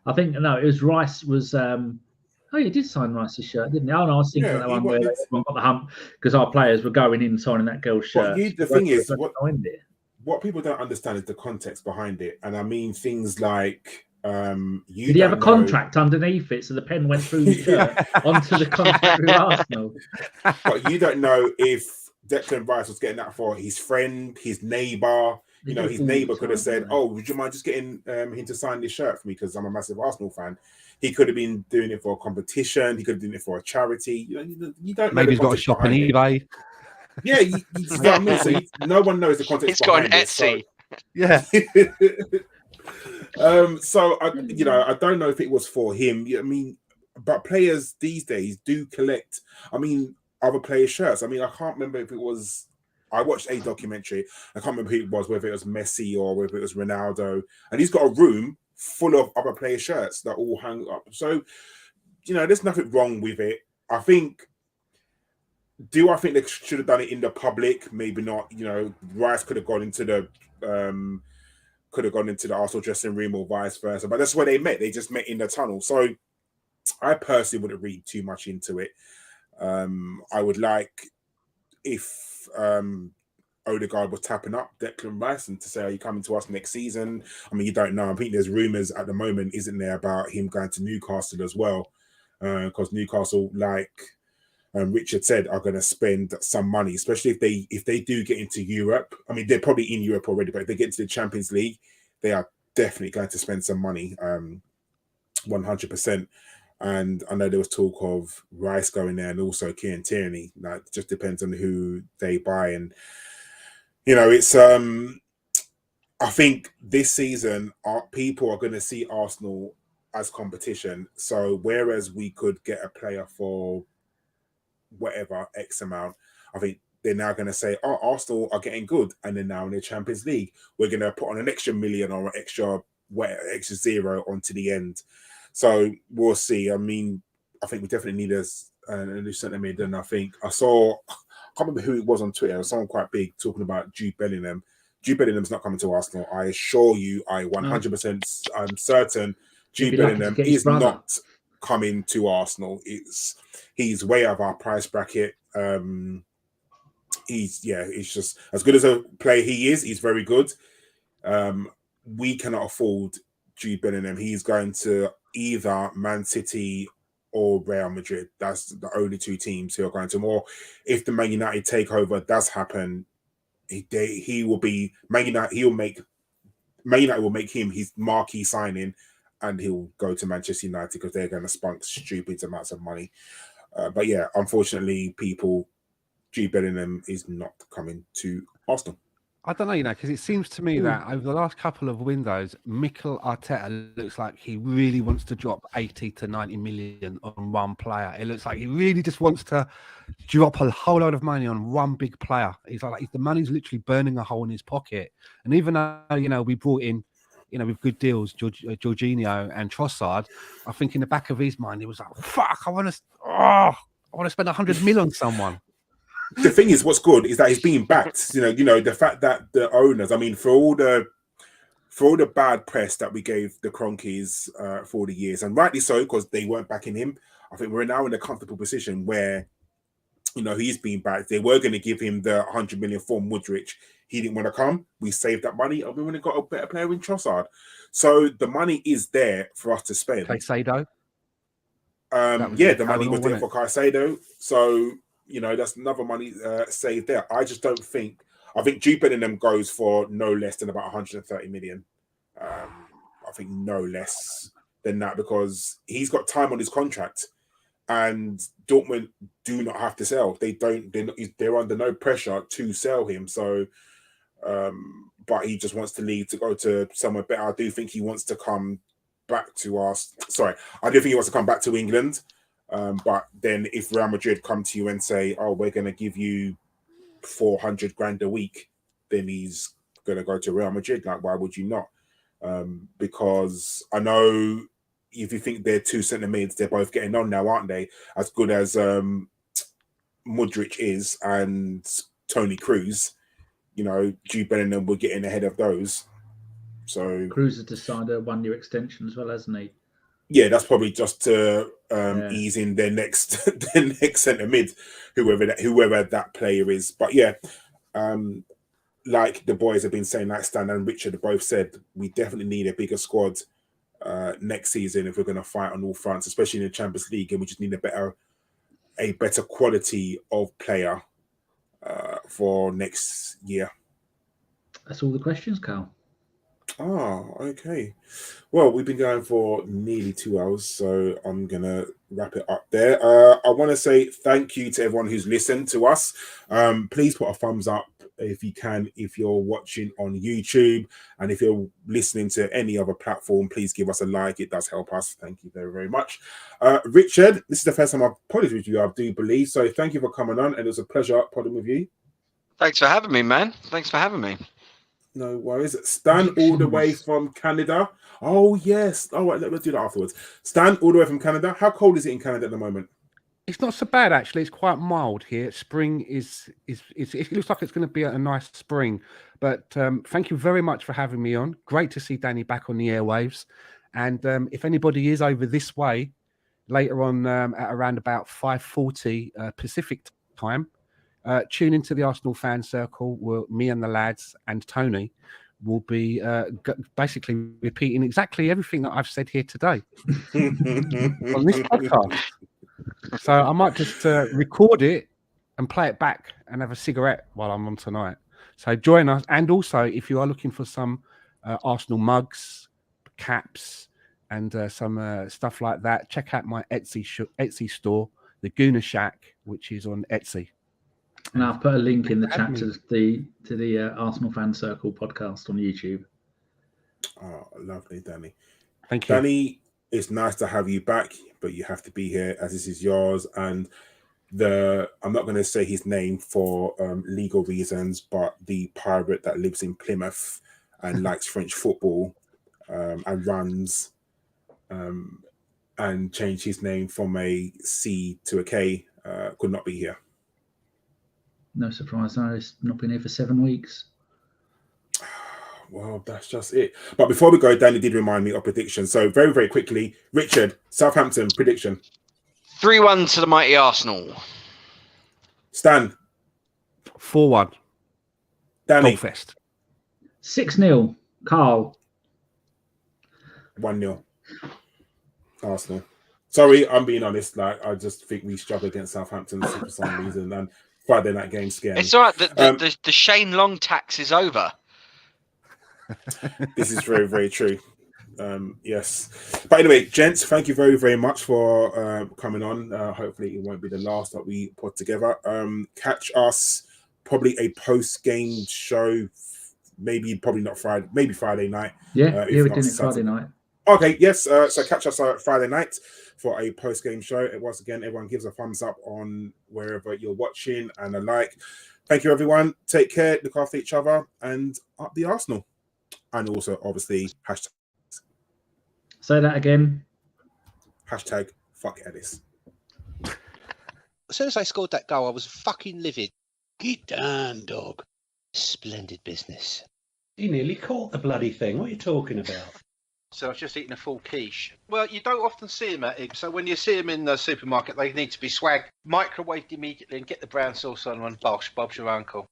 I think, no, it was Rice was... Oh, he did sign Rice's shirt, didn't he? Oh, no, I was thinking that one where everyone got the hump because our players were going in signing that girl's shirt. The thing is, what people don't understand is the context behind it. And I mean things like... did he have a contract underneath it so the pen went through his shirt onto the contract with Arsenal? But you don't know if Declan Rice was getting that for his friend, his neighbour. You know, his neighbour could have said, "Oh, would you mind just getting him to sign this shirt for me because I'm a massive Arsenal fan." He could have been doing it for a competition. He could have been doing it for a charity. You don't know. Maybe he's got a shop on eBay. Yeah, you know what I mean? So no one knows the context. He's got an Etsy. Yeah. So I don't know if it was for him. I mean, but players these days do collect. I mean, other players' shirts. I mean, I can't remember if it was. I watched a documentary. I can't remember who it was, whether it was Messi or whether it was Ronaldo, and he's got a room full of other players' shirts that all hang up. So, there's nothing wrong with it. I think they should have done it in the public? Maybe not. Rice could have gone into the Arsenal dressing room or vice versa. But that's where they met. They just met in the tunnel. So I personally wouldn't read too much into it. I would like if Odegaard was tapping up Declan Rice and to say, are you coming to us next season? I mean, you don't know. I think there's rumours at the moment, isn't there, about him going to Newcastle as well. Because Newcastle, like Richard said, are going to spend some money, especially if they do get into Europe. I mean, they're probably in Europe already, but if they get into the Champions League, they are definitely going to spend some money, 100%. And I know there was talk of Rice going there and also Kieran Tierney. Now, it just depends on who they buy. And, it's... I think this season, people are going to see Arsenal as competition. So whereas we could get a player for whatever X amount, I think they're now going to say, oh, Arsenal are getting good and they're now in the Champions League. We're going to put on an extra million or an extra zero onto the end. So we'll see. I mean, I think we definitely need a new centre mid. And I think I can't remember who it was on Twitter. Someone quite big talking about Jude Bellingham. Jude Bellingham's not coming to Arsenal. I assure you, I 100% I'm certain Jude Bellingham is not coming to Arsenal. He's way out of our price bracket. It's just as good as a player he is. He's very good. We cannot afford Jude Bellingham. He's going to either Man City or Real Madrid. That's the only two teams who are going to. Or if the Man United takeover does happen, he will be Man United. Man United will make him his marquee signing, and he'll go to Manchester United because they're going to spunk stupid amounts of money. But yeah, unfortunately, Jude Bellingham is not coming to Arsenal. I don't know, because it seems to me that over the last couple of windows, Mikel Arteta looks like he really wants to drop 80 to 90 million on one player. It looks like he really just wants to drop a whole lot of money on one big player. He's like the money's literally burning a hole in his pocket. And even though, we brought in, with good deals, Jorginho and Trossard, I think in the back of his mind, he was like, fuck, I want to spend 100 million on someone. The thing is, what's good is that he's being backed. The fact that the owners, for all the bad press that we gave the Cronkies for the years, and rightly so, because they weren't backing him. I think we're now in a comfortable position where, he's being backed. They were going to give him the 100 million for Mudryk. He didn't want to come. We saved that money, and we would have got a better player in Trossard. So the money is there for us to spend. Caicedo. The money was there for Caicedo. So. That's another money saved there. I just don't think. I think Jude Bellingham goes for no less than about 130 million. I think no less than that because he's got time on his contract, and Dortmund do not have to sell. They're under no pressure to sell him. So, but he just wants to leave to go to somewhere better. I do think he wants to come back to us. Sorry, I do think he wants to come back to England. But then if Real Madrid come to you and say, oh, we're going to give you 400 grand a week, then he's going to go to Real Madrid. Like, why would you not? Because I know if you think they're two centre mids, they're both getting on now, aren't they? As good as Mudryk is and Toni Kroos, Jude Bellingham will get in ahead of those. So Kroos has decided a 1-year extension as well, hasn't he? Yeah, that's probably just to ease in their next centre mid, whoever that player is. But yeah, like the boys have been saying, like Stan and Richard have both said, we definitely need a bigger squad next season if we're going to fight on all fronts, especially in the Champions League, and we just need a better quality of player for next year. That's all the questions, Karl. Oh, okay. Well, we've been going for nearly 2 hours, so I'm going to wrap it up there. I want to say thank you to everyone who's listened to us. Please put a thumbs up if you can, if you're watching on YouTube, and if you're listening to any other platform, please give us a like. It does help us. Thank you very, very much. Richard, this is the first time I've podded with you, I do believe, so thank you for coming on, and it was a pleasure podding with you. Thanks for having me, man. Thanks for having me. No worries. Stan all the way from Canada. Oh, yes. All right, let's do that afterwards. Stan all the way from Canada. How cold is it in Canada at the moment? It's not so bad, actually. It's quite mild here. Spring it looks like it's going to be a nice spring. But thank you very much for having me on. Great to see Danny back on the airwaves. And if anybody is over this way, later on at around about 5:40 Pacific time, tune into the Arsenal fan circle where me and the lads and Tony will be basically repeating exactly everything that I've said here today on this podcast. So I might just record it and play it back and have a cigarette while I'm on tonight. So join us. And also, if you are looking for some Arsenal mugs, caps, and some stuff like that, check out my Etsy store, the Gooner Shack, which is on Etsy. And I've put a link in the chat to the Arsenal Fan Circle podcast on YouTube. Oh, lovely, Danny. Thank you. Danny, it's nice to have you back, but you have to be here as this is yours. And I'm not going to say his name for legal reasons, but the pirate that lives in Plymouth and likes French football and runs and changed his name from a C to a K could not be here. No surprise, no, it's not been here for 7 weeks. Well, that's just it. But before we go, Danny did remind me of predictions. So very, very quickly, Richard, Southampton prediction. 3-1 to the mighty Arsenal. Stan. 4-1. Danny. Goalfest. 6-0. Karl. 1-0. Arsenal. Sorry, I'm being honest. Like, I just think we struggle against Southampton for some reason, and Friday night game scared me. It's all right. The Shane Long tax is over. This is very, very true. Yes. But anyway, gents, thank you very, very much for coming on. Hopefully it won't be the last that we put together. Catch us probably a post-game show, probably not Friday, maybe Friday night. Yeah, we're doing it Friday night. Okay, yes. So catch us Friday night for a post-game show. And once again, everyone gives a thumbs up on wherever you're watching and a like. Thank you, everyone. Take care, look after each other, and up the Arsenal. And also, obviously, hashtag. Say that again. Hashtag fuck Ellis. As soon as I scored that goal, I was fucking livid. Get down, dog. Splendid business. You nearly caught the bloody thing. What are you talking about? So I was just eating a full quiche. Well, you don't often see them at Ibs, so when you see them in the supermarket, they need to be swagged, microwaved immediately, and get the brown sauce on and bosh, Bob's your uncle.